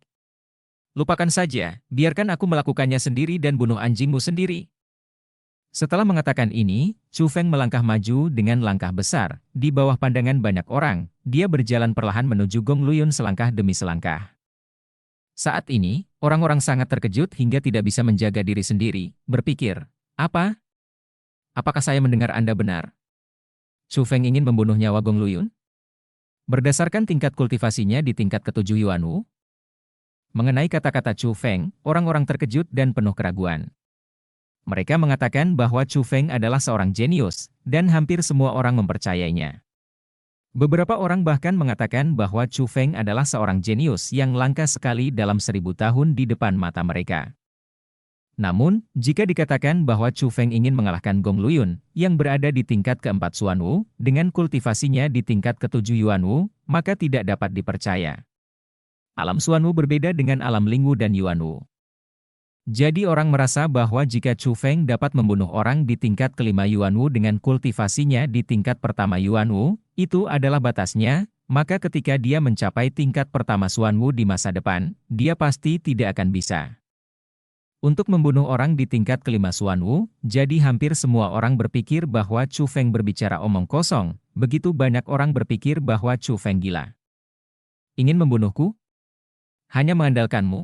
Lupakan saja, biarkan aku melakukannya sendiri dan bunuh anjingmu sendiri. Setelah mengatakan ini, Chu Feng melangkah maju dengan langkah besar. Di bawah pandangan banyak orang, dia berjalan perlahan menuju Gong Luyun selangkah demi selangkah. Saat ini, orang-orang sangat terkejut hingga tidak bisa menjaga diri sendiri, berpikir, apa? Apakah saya mendengar Anda benar? Chu Feng ingin membunuh nyawa Gong Luyun? Berdasarkan tingkat kultivasinya di tingkat ke-7 Yuanwu? Mengenai kata-kata Chu Feng, orang-orang terkejut dan penuh keraguan. Mereka mengatakan bahwa Chu Feng adalah seorang jenius, dan hampir semua orang mempercayainya. Beberapa orang bahkan mengatakan bahwa Chu Feng adalah seorang jenius yang langka sekali dalam 1000 tahun di depan mata mereka. Namun, jika dikatakan bahwa Chu Feng ingin mengalahkan Gong Luyun, yang berada di tingkat ke-4 Xuanwu, dengan kultivasinya di tingkat ke-7 Yuanwu, maka tidak dapat dipercaya. Alam Xuanwu berbeda dengan alam Lingwu dan Yuanwu. Jadi orang merasa bahwa jika Chu Feng dapat membunuh orang di tingkat ke-5 Yuanwu dengan kultivasinya di tingkat pertama Yuanwu, itu adalah batasnya, maka ketika dia mencapai tingkat pertama Xuanwu di masa depan, dia pasti tidak akan bisa. Untuk membunuh orang di tingkat ke-5 Xuanwu, jadi hampir semua orang berpikir bahwa Chu Feng berbicara omong kosong, begitu banyak orang berpikir bahwa Chu Feng gila. Ingin membunuhku? Hanya mengandalkanmu.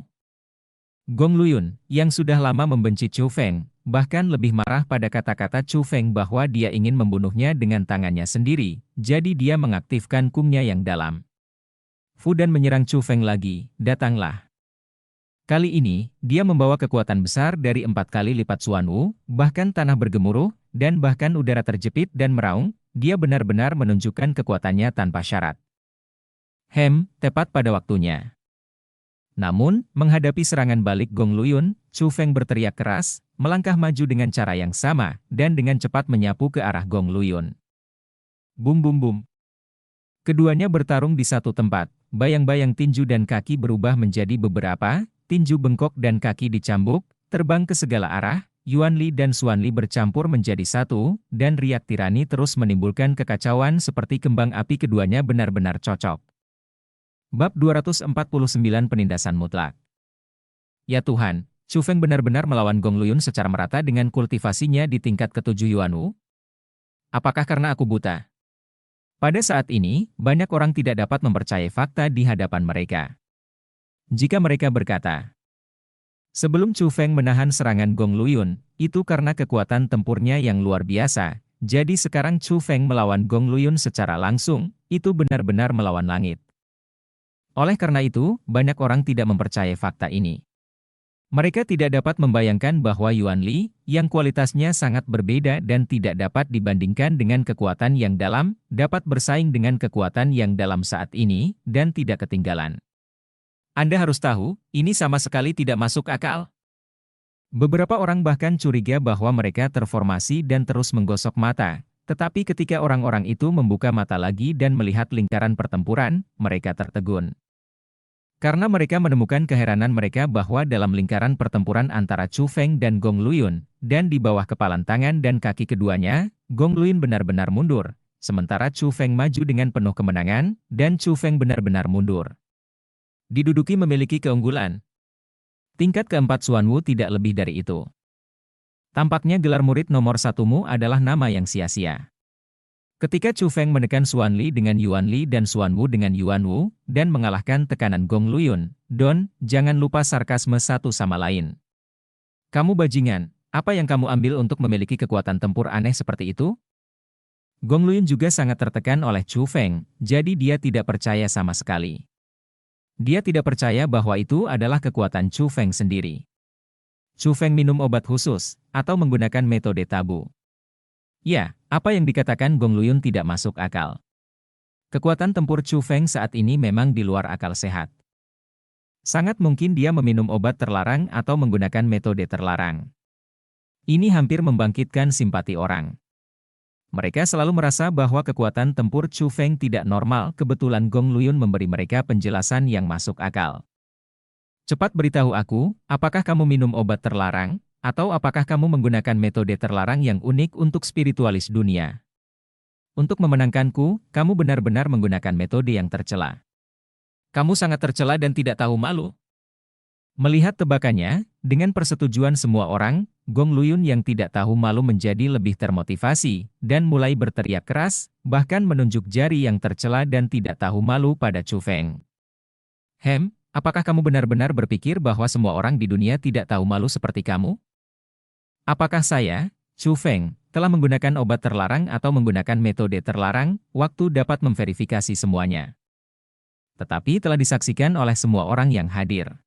Gong Luyun, yang sudah lama membenci Chu Feng, bahkan lebih marah pada kata-kata Chu Feng bahwa dia ingin membunuhnya dengan tangannya sendiri, jadi dia mengaktifkan kungnya yang dalam. Fu dan menyerang Chu Feng lagi, datanglah. Kali ini, dia membawa kekuatan besar dari 4 kali lipat Xuanwu, bahkan tanah bergemuruh, dan bahkan udara terjepit dan meraung, dia benar-benar menunjukkan kekuatannya tanpa syarat. Tepat pada waktunya. Namun, menghadapi serangan balik Gong Luyun, Chu Feng berteriak keras, melangkah maju dengan cara yang sama, dan dengan cepat menyapu ke arah Gong Luyun. Bum bum bum. Keduanya bertarung di satu tempat, bayang-bayang tinju dan kaki berubah menjadi beberapa, tinju bengkok dan kaki dicambuk, terbang ke segala arah, Yuan Li dan Xuan Li bercampur menjadi satu, dan riak tirani terus menimbulkan kekacauan seperti kembang api. Keduanya benar-benar cocok. Bab 249 Penindasan Mutlak. Ya Tuhan, Chu Feng benar-benar melawan Gong Luyun secara merata dengan kultivasinya di tingkat ke-7 Yuanwu? Apakah karena aku buta? Pada saat ini, banyak orang tidak dapat mempercayai fakta di hadapan mereka. Jika mereka berkata, sebelum Chu Feng menahan serangan Gong Luyun, itu karena kekuatan tempurnya yang luar biasa, jadi sekarang Chu Feng melawan Gong Luyun secara langsung, itu benar-benar melawan langit. Oleh karena itu, banyak orang tidak mempercayai fakta ini. Mereka tidak dapat membayangkan bahwa Yuan Li, yang kualitasnya sangat berbeda dan tidak dapat dibandingkan dengan kekuatan yang dalam, dapat bersaing dengan kekuatan yang dalam saat ini, dan tidak ketinggalan. Anda harus tahu, ini sama sekali tidak masuk akal. Beberapa orang bahkan curiga bahwa mereka terformasi dan terus menggosok mata, tetapi ketika orang-orang itu membuka mata lagi dan melihat lingkaran pertempuran, mereka tertegun. Karena mereka menemukan keheranan mereka bahwa dalam lingkaran pertempuran antara Chu Feng dan Gong Luyun, dan di bawah kepalan tangan dan kaki keduanya, Gong Luyun benar-benar mundur, sementara Chu Feng maju dengan penuh kemenangan, dan Chu Feng benar-benar mundur. Diduduki memiliki keunggulan. Tingkat ke-4 Xuanwu tidak lebih dari itu. Tampaknya gelar murid nomor 1-mu adalah nama yang sia-sia. Ketika Chu Feng menekan Xuan Li dengan Yuan Li dan Xuanwu dengan Yuanwu, dan mengalahkan tekanan Gong Luyun, Don, jangan lupa sarkasme satu sama lain. Kamu bajingan, Apa yang kamu ambil untuk memiliki kekuatan tempur aneh seperti itu? Gong Luyun juga sangat tertekan oleh Chu Feng, jadi dia tidak percaya sama sekali. Dia tidak percaya bahwa itu adalah kekuatan Chu Feng sendiri. Chu Feng minum obat khusus, atau menggunakan metode tabu. Ya, apa yang dikatakan Gong Luyun tidak masuk akal. Kekuatan tempur Chu Feng saat ini memang di luar akal sehat. Sangat mungkin dia meminum obat terlarang atau menggunakan metode terlarang. Ini hampir membangkitkan simpati orang. Mereka selalu merasa bahwa kekuatan tempur Chu Feng tidak normal, kebetulan Gong Luyun memberi mereka penjelasan yang masuk akal. Cepat beritahu aku, apakah kamu minum obat terlarang, atau apakah kamu menggunakan metode terlarang yang unik untuk spiritualis dunia? Untuk memenangkanku, kamu benar-benar menggunakan metode yang tercela. Kamu sangat tercela dan tidak tahu malu. Melihat tebakannya, dengan persetujuan semua orang, Gong Luyun yang tidak tahu malu menjadi lebih termotivasi, dan mulai berteriak keras, bahkan menunjuk jari yang tercela dan tidak tahu malu pada Chu Feng. Apakah kamu benar-benar berpikir bahwa semua orang di dunia tidak tahu malu seperti kamu? Apakah saya, Chu Feng, telah menggunakan obat terlarang atau menggunakan metode terlarang, waktu dapat memverifikasi semuanya. Tetapi telah disaksikan oleh semua orang yang hadir.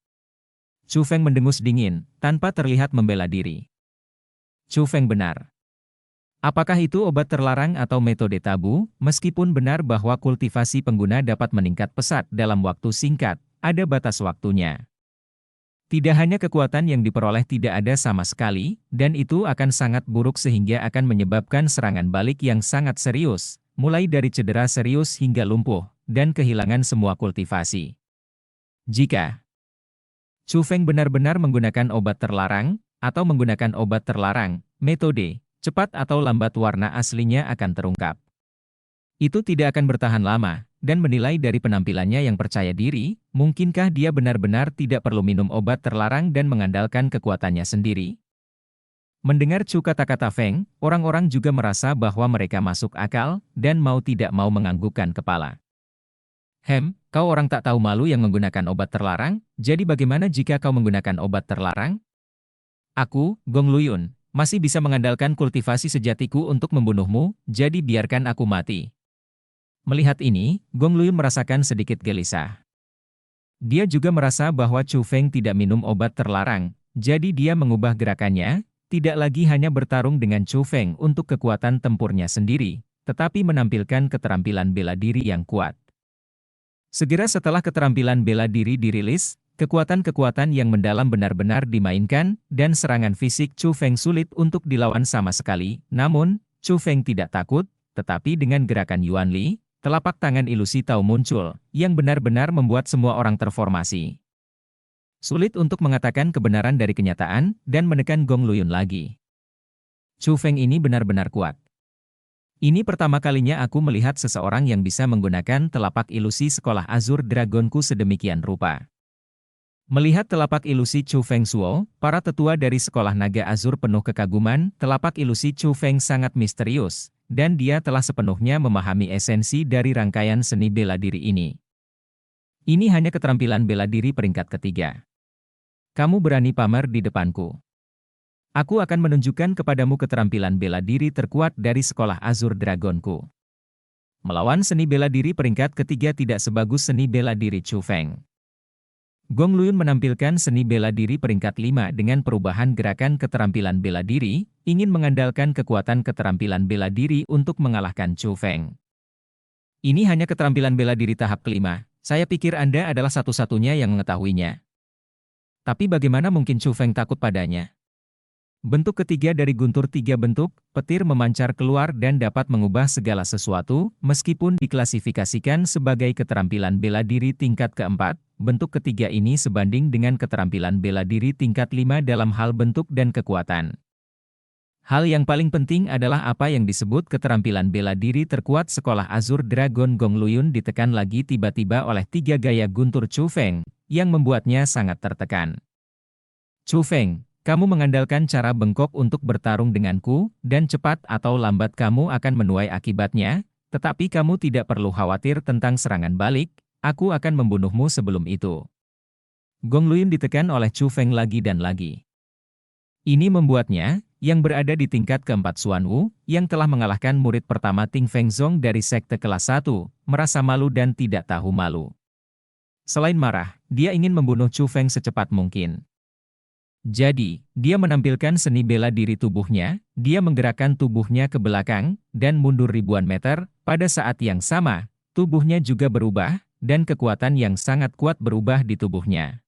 Chu Feng mendengus dingin, tanpa terlihat membela diri. Chu Feng benar. Apakah itu obat terlarang atau metode tabu? Meskipun benar bahwa kultivasi pengguna dapat meningkat pesat dalam waktu singkat, ada batas waktunya. Tidak hanya kekuatan yang diperoleh tidak ada sama sekali, dan itu akan sangat buruk sehingga akan menyebabkan serangan balik yang sangat serius, mulai dari cedera serius hingga lumpuh, dan kehilangan semua kultivasi. Jika Chu Feng benar-benar menggunakan obat terlarang, atau menggunakan obat terlarang, metode, cepat atau lambat warna aslinya akan terungkap. Itu tidak akan bertahan lama, dan menilai dari penampilannya yang percaya diri, mungkinkah dia benar-benar tidak perlu minum obat terlarang dan mengandalkan kekuatannya sendiri? Mendengar Chu kata-kata Feng, orang-orang juga merasa bahwa mereka masuk akal, dan mau tidak mau menganggukkan kepala. Kau orang tak tahu malu yang menggunakan obat terlarang, jadi bagaimana jika kau menggunakan obat terlarang? Aku, Gong Luyun, masih bisa mengandalkan kultivasi sejatiku untuk membunuhmu, jadi biarkan aku mati. Melihat ini, Gong Luyun merasakan sedikit gelisah. Dia juga merasa bahwa Chu Feng tidak minum obat terlarang, jadi dia mengubah gerakannya, tidak lagi hanya bertarung dengan Chu Feng untuk kekuatan tempurnya sendiri, tetapi menampilkan keterampilan bela diri yang kuat. Segera setelah keterampilan bela diri dirilis, kekuatan-kekuatan yang mendalam benar-benar dimainkan, dan serangan fisik Chu Feng sulit untuk dilawan sama sekali. Namun, Chu Feng tidak takut, tetapi dengan gerakan Yuan Li, telapak tangan ilusi Tao muncul, yang benar-benar membuat semua orang terformasi. Sulit untuk mengatakan kebenaran dari kenyataan, dan menekan Gong Luyun lagi. Chu Feng ini benar-benar kuat. Ini pertama kalinya aku melihat seseorang yang bisa menggunakan telapak ilusi sekolah Azur Dragonku sedemikian rupa. Melihat telapak ilusi Chu Feng Suo, para tetua dari sekolah naga Azur penuh kekaguman, telapak ilusi Chu Feng sangat misterius, dan dia telah sepenuhnya memahami esensi dari rangkaian seni bela diri ini. Ini hanya keterampilan bela diri peringkat ketiga. Kamu berani pamer di depanku. Aku akan menunjukkan kepadamu keterampilan bela diri terkuat dari sekolah Azur Dragonku. Melawan seni bela diri peringkat ketiga tidak sebagus seni bela diri Chu Feng. Gong Luyun menampilkan seni bela diri peringkat 5 dengan perubahan gerakan keterampilan bela diri, ingin mengandalkan kekuatan keterampilan bela diri untuk mengalahkan Chu Feng. Ini hanya keterampilan bela diri tahap kelima, saya pikir Anda adalah satu-satunya yang mengetahuinya. Tapi bagaimana mungkin Chu Feng takut padanya? Bentuk ketiga dari guntur tiga bentuk, petir memancar keluar dan dapat mengubah segala sesuatu, meskipun diklasifikasikan sebagai keterampilan bela diri tingkat keempat, bentuk ketiga ini sebanding dengan keterampilan bela diri tingkat 5 dalam hal bentuk dan kekuatan. Hal yang paling penting adalah apa yang disebut keterampilan bela diri terkuat sekolah Azur Dragon. Gong Luyun ditekan lagi tiba-tiba oleh 3 gaya guntur Chu Feng, yang membuatnya sangat tertekan. Chu Feng, kamu mengandalkan cara bengkok untuk bertarung denganku, dan cepat atau lambat kamu akan menuai akibatnya, tetapi kamu tidak perlu khawatir tentang serangan balik, aku akan membunuhmu sebelum itu. Gong Luyun ditekan oleh Chu Feng lagi dan lagi. Ini membuatnya, yang berada di tingkat keempat Xuan Wu, yang telah mengalahkan murid pertama Ting Fengzong dari sekte kelas 1, merasa malu dan tidak tahu malu. Selain marah, dia ingin membunuh Chu Feng secepat mungkin. Jadi, dia menampilkan seni bela diri tubuhnya, dia menggerakkan tubuhnya ke belakang, dan mundur ribuan meter, pada saat yang sama, tubuhnya juga berubah, dan kekuatan yang sangat kuat berubah di tubuhnya.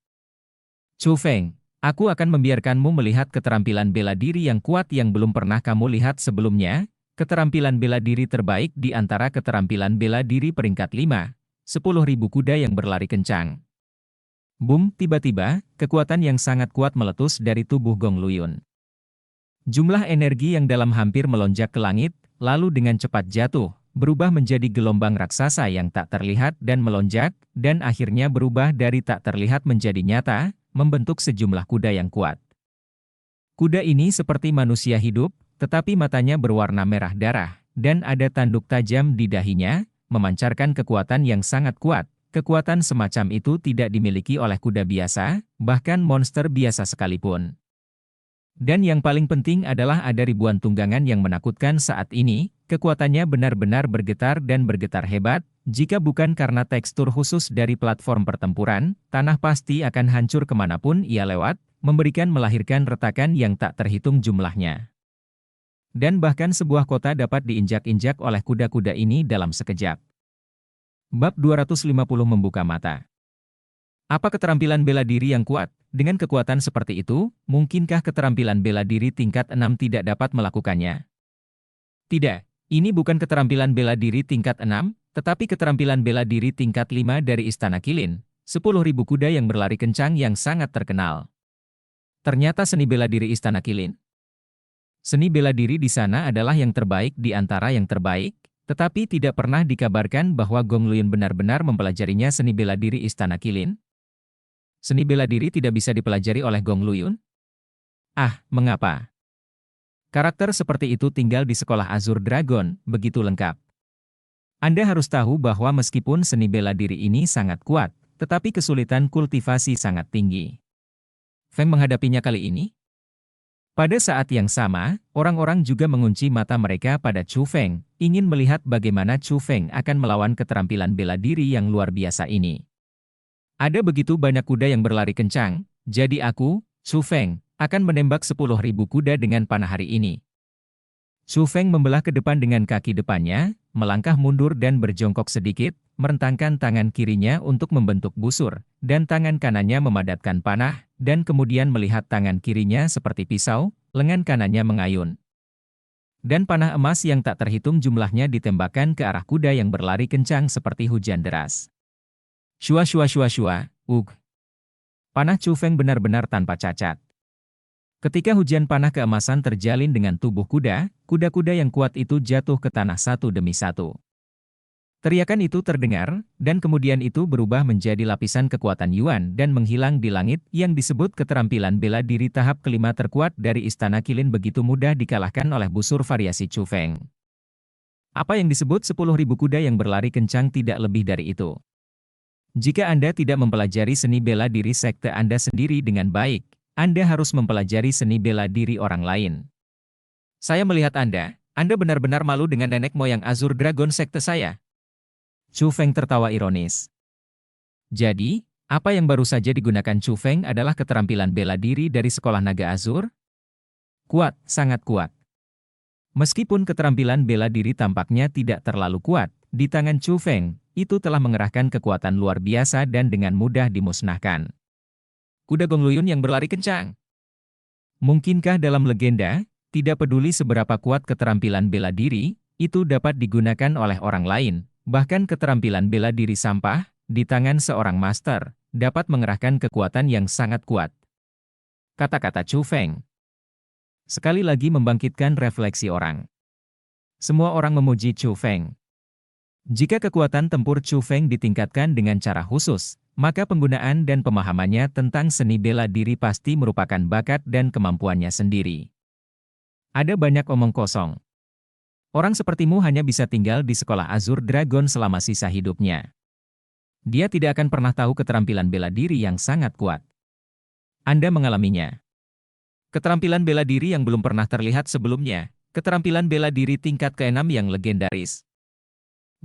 Chu Feng, aku akan membiarkanmu melihat keterampilan bela diri yang kuat yang belum pernah kamu lihat sebelumnya, keterampilan bela diri terbaik di antara keterampilan bela diri peringkat 5, 10.000 kuda yang berlari kencang. Boom, tiba-tiba, kekuatan yang sangat kuat meletus dari tubuh Gong Luyun. Jumlah energi yang dalam hampir melonjak ke langit, lalu dengan cepat jatuh, berubah menjadi gelombang raksasa yang tak terlihat dan melonjak, dan akhirnya berubah dari tak terlihat menjadi nyata, membentuk sejumlah kuda yang kuat. Kuda ini seperti manusia hidup, tetapi matanya berwarna merah darah, dan ada tanduk tajam di dahinya, memancarkan kekuatan yang sangat kuat. Kekuatan semacam itu tidak dimiliki oleh kuda biasa, bahkan monster biasa sekalipun. Dan yang paling penting adalah ada ribuan tunggangan yang menakutkan saat ini, kekuatannya benar-benar bergetar dan bergetar hebat, jika bukan karena tekstur khusus dari platform pertempuran, tanah pasti akan hancur kemanapun ia lewat, melahirkan retakan yang tak terhitung jumlahnya. Dan bahkan sebuah kota dapat diinjak-injak oleh kuda-kuda ini dalam sekejap. Bab 250 membuka mata. Apa keterampilan bela diri yang kuat? Dengan kekuatan seperti itu, mungkinkah keterampilan bela diri tingkat 6 tidak dapat melakukannya? Tidak, ini bukan keterampilan bela diri tingkat 6, tetapi keterampilan bela diri tingkat 5 dari Istana Qilin, 10.000 kuda yang berlari kencang yang sangat terkenal. Ternyata seni bela diri Istana Qilin. Seni bela diri di sana adalah yang terbaik di antara yang terbaik, tetapi tidak pernah dikabarkan bahwa Gong Luyun benar-benar mempelajarinya seni bela diri Istana Qilin. Seni bela diri tidak bisa dipelajari oleh Gong Luyun? Ah, mengapa? Karakter seperti itu tinggal di sekolah Azure Dragon, begitu lengkap. Anda harus tahu bahwa meskipun seni bela diri ini sangat kuat, tetapi kesulitan kultivasi sangat tinggi. Feng menghadapinya kali ini? Pada saat yang sama, orang-orang juga mengunci mata mereka pada Chu Feng, ingin melihat bagaimana Chu Feng akan melawan keterampilan bela diri yang luar biasa ini. Ada begitu banyak kuda yang berlari kencang, jadi aku, Chu Feng, akan menembak 10.000 kuda dengan panah hari ini. Chu Feng membelah ke depan dengan kaki depannya, melangkah mundur dan berjongkok sedikit, merentangkan tangan kirinya untuk membentuk busur, dan tangan kanannya memadatkan panah, dan kemudian melihat tangan kirinya seperti pisau, lengan kanannya mengayun. Dan panah emas yang tak terhitung jumlahnya ditembakkan ke arah kuda yang berlari kencang seperti hujan deras. Shua shua shua shua, Panah Chu Feng benar-benar tanpa cacat. Ketika hujan panah keemasan terjalin dengan tubuh kuda, kuda-kuda yang kuat itu jatuh ke tanah satu demi satu. Teriakan itu terdengar, dan kemudian itu berubah menjadi lapisan kekuatan Yuan dan menghilang di langit yang disebut keterampilan bela diri tahap kelima terkuat dari Istana Qilin begitu mudah dikalahkan oleh busur variasi Chu Feng. Apa yang disebut 10.000 kuda yang berlari kencang tidak lebih dari itu. Jika Anda tidak mempelajari seni bela diri sekte Anda sendiri dengan baik, Anda harus mempelajari seni bela diri orang lain. Saya melihat Anda benar-benar malu dengan nenek moyang Azure Dragon sekte saya. Chu Feng tertawa ironis. Jadi, apa yang baru saja digunakan Chu Feng adalah keterampilan bela diri dari sekolah naga Azure? Kuat, sangat kuat. Meskipun keterampilan bela diri tampaknya tidak terlalu kuat, di tangan Chu Feng, itu telah mengerahkan kekuatan luar biasa dan dengan mudah dimusnahkan. Kuda Gong Luyun yang berlari kencang. Mungkinkah dalam legenda, tidak peduli seberapa kuat keterampilan bela diri, itu dapat digunakan oleh orang lain? Bahkan keterampilan bela diri sampah, di tangan seorang master, dapat mengerahkan kekuatan yang sangat kuat. Kata-kata Chu Feng. Sekali lagi membangkitkan refleksi orang. Semua orang memuji Chu Feng. Jika kekuatan tempur Chu Feng ditingkatkan dengan cara khusus, maka penggunaan dan pemahamannya tentang seni bela diri pasti merupakan bakat dan kemampuannya sendiri. Ada banyak omong kosong. Orang sepertimu hanya bisa tinggal di sekolah Azure Dragon selama sisa hidupnya. Dia tidak akan pernah tahu keterampilan bela diri yang sangat kuat. Anda mengalaminya. Keterampilan bela diri yang belum pernah terlihat sebelumnya, keterampilan bela diri tingkat ke-6 yang legendaris.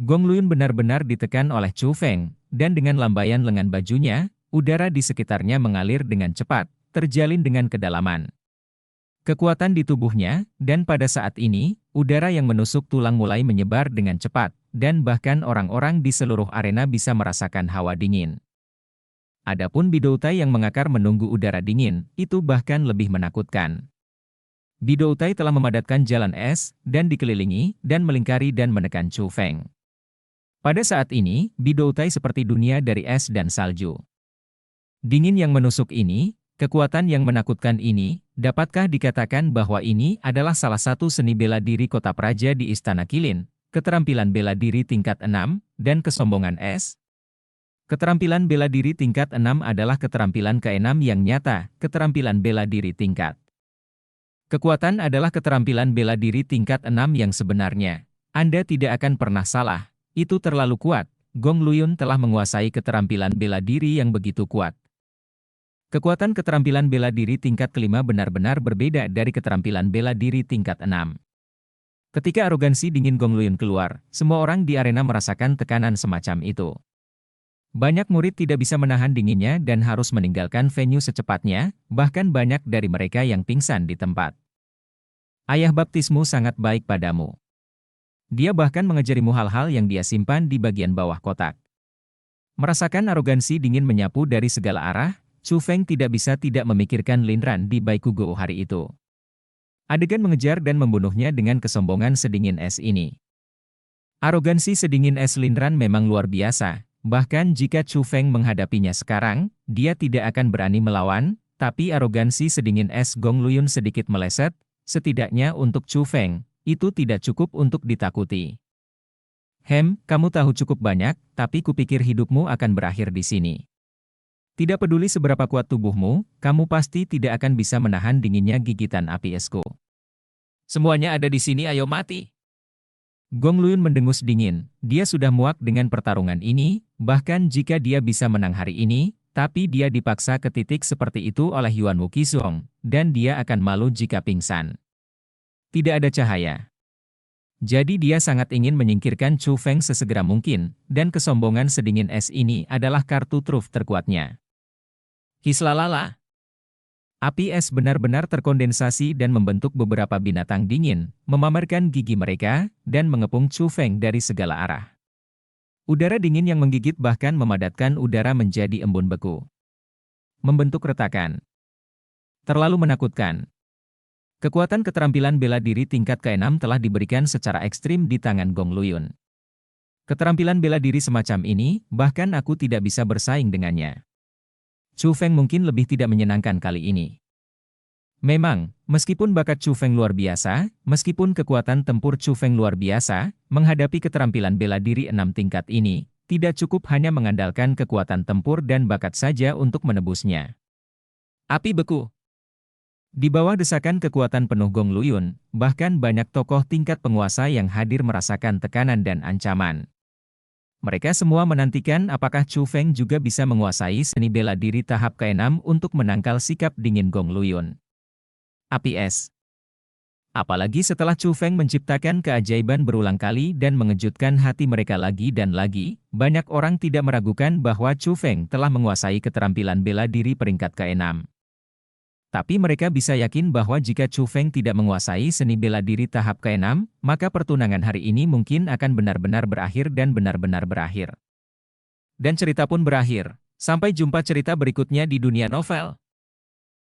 Gong Luyun benar-benar ditekan oleh Chu Feng, dan dengan lambaian lengan bajunya, udara di sekitarnya mengalir dengan cepat, terjalin dengan kedalaman. Kekuatan di tubuhnya, dan pada saat ini, udara yang menusuk tulang mulai menyebar dengan cepat, dan bahkan orang-orang di seluruh arena bisa merasakan hawa dingin. Adapun Bidoutai yang mengakar menunggu udara dingin, itu bahkan lebih menakutkan. Bidoutai telah memadatkan jalan es, dan dikelilingi, dan melingkari dan menekan Chu Feng. Pada saat ini, Bidoutai seperti dunia dari es dan salju. Dingin yang menusuk ini, kekuatan yang menakutkan ini, dapatkah dikatakan bahwa ini adalah salah satu seni bela diri kota praja di Istana Qilin, keterampilan bela diri tingkat 6, dan kesombongan es? Keterampilan bela diri tingkat 6 adalah keterampilan ke-6 yang nyata, keterampilan bela diri tingkat. Kekuatan adalah keterampilan bela diri tingkat 6 yang sebenarnya. Anda tidak akan pernah salah, itu terlalu kuat. Gong Luyun telah menguasai keterampilan bela diri yang begitu kuat. Kekuatan keterampilan bela diri tingkat ke-5 benar-benar berbeda dari keterampilan bela diri tingkat 6. Ketika arogansi dingin Gong Luyun keluar, semua orang di arena merasakan tekanan semacam itu. Banyak murid tidak bisa menahan dinginnya dan harus meninggalkan venue secepatnya, bahkan banyak dari mereka yang pingsan di tempat. Ayah baptismu sangat baik padamu. Dia bahkan mengajarimu hal-hal yang dia simpan di bagian bawah kotak. Merasakan arogansi dingin menyapu dari segala arah, Chu Feng tidak bisa tidak memikirkan Lin Ran di Baikugo hari itu. Adegan mengejar dan membunuhnya dengan kesombongan sedingin es ini. Arogansi sedingin es Lin Ran memang luar biasa. Bahkan jika Chu Feng menghadapinya sekarang, dia tidak akan berani melawan, tapi arogansi sedingin es Gong Luyun sedikit meleset, setidaknya untuk Chu Feng, itu tidak cukup untuk ditakuti. Kamu tahu cukup banyak, tapi kupikir hidupmu akan berakhir di sini. Tidak peduli seberapa kuat tubuhmu, kamu pasti tidak akan bisa menahan dinginnya gigitan api esku. Semuanya ada di sini, ayo mati. Gong Luyun mendengus dingin, dia sudah muak dengan pertarungan ini, bahkan jika dia bisa menang hari ini, tapi dia dipaksa ke titik seperti itu oleh Yuan Wukisong, dan dia akan malu jika pingsan. Tidak ada cahaya. Jadi dia sangat ingin menyingkirkan Chu Feng sesegera mungkin, dan kesombongan sedingin es ini adalah kartu truf terkuatnya. Hislalala. Api es benar-benar terkondensasi dan membentuk beberapa binatang dingin, memamerkan gigi mereka, dan mengepung Chu Feng dari segala arah. Udara dingin yang menggigit bahkan memadatkan udara menjadi embun beku. Membentuk retakan. Terlalu menakutkan. Kekuatan keterampilan bela diri tingkat ke-6 telah diberikan secara ekstrim di tangan Gong Luyun. Keterampilan bela diri semacam ini, bahkan aku tidak bisa bersaing dengannya. Chu Feng mungkin lebih tidak menyenangkan kali ini. Memang, meskipun bakat Chu Feng luar biasa, meskipun kekuatan tempur Chu Feng luar biasa, menghadapi keterampilan bela diri 6 tingkat ini, tidak cukup hanya mengandalkan kekuatan tempur dan bakat saja untuk menebusnya. Api beku. Di bawah desakan kekuatan penuh Gong Luyun, bahkan banyak tokoh tingkat penguasa yang hadir merasakan tekanan dan ancaman. Mereka semua menantikan apakah Chu Feng juga bisa menguasai seni bela diri tahap ke-6 untuk menangkal sikap dingin Gong Luyun. Api es. Apalagi setelah Chu Feng menciptakan keajaiban berulang kali dan mengejutkan hati mereka lagi dan lagi, banyak orang tidak meragukan bahwa Chu Feng telah menguasai keterampilan bela diri peringkat ke-6. Tapi mereka bisa yakin bahwa jika Chu Feng tidak menguasai seni bela diri tahap ke-6, maka pertunangan hari ini mungkin akan benar-benar berakhir dan benar-benar berakhir. Dan cerita pun berakhir. Sampai jumpa cerita berikutnya di dunia novel.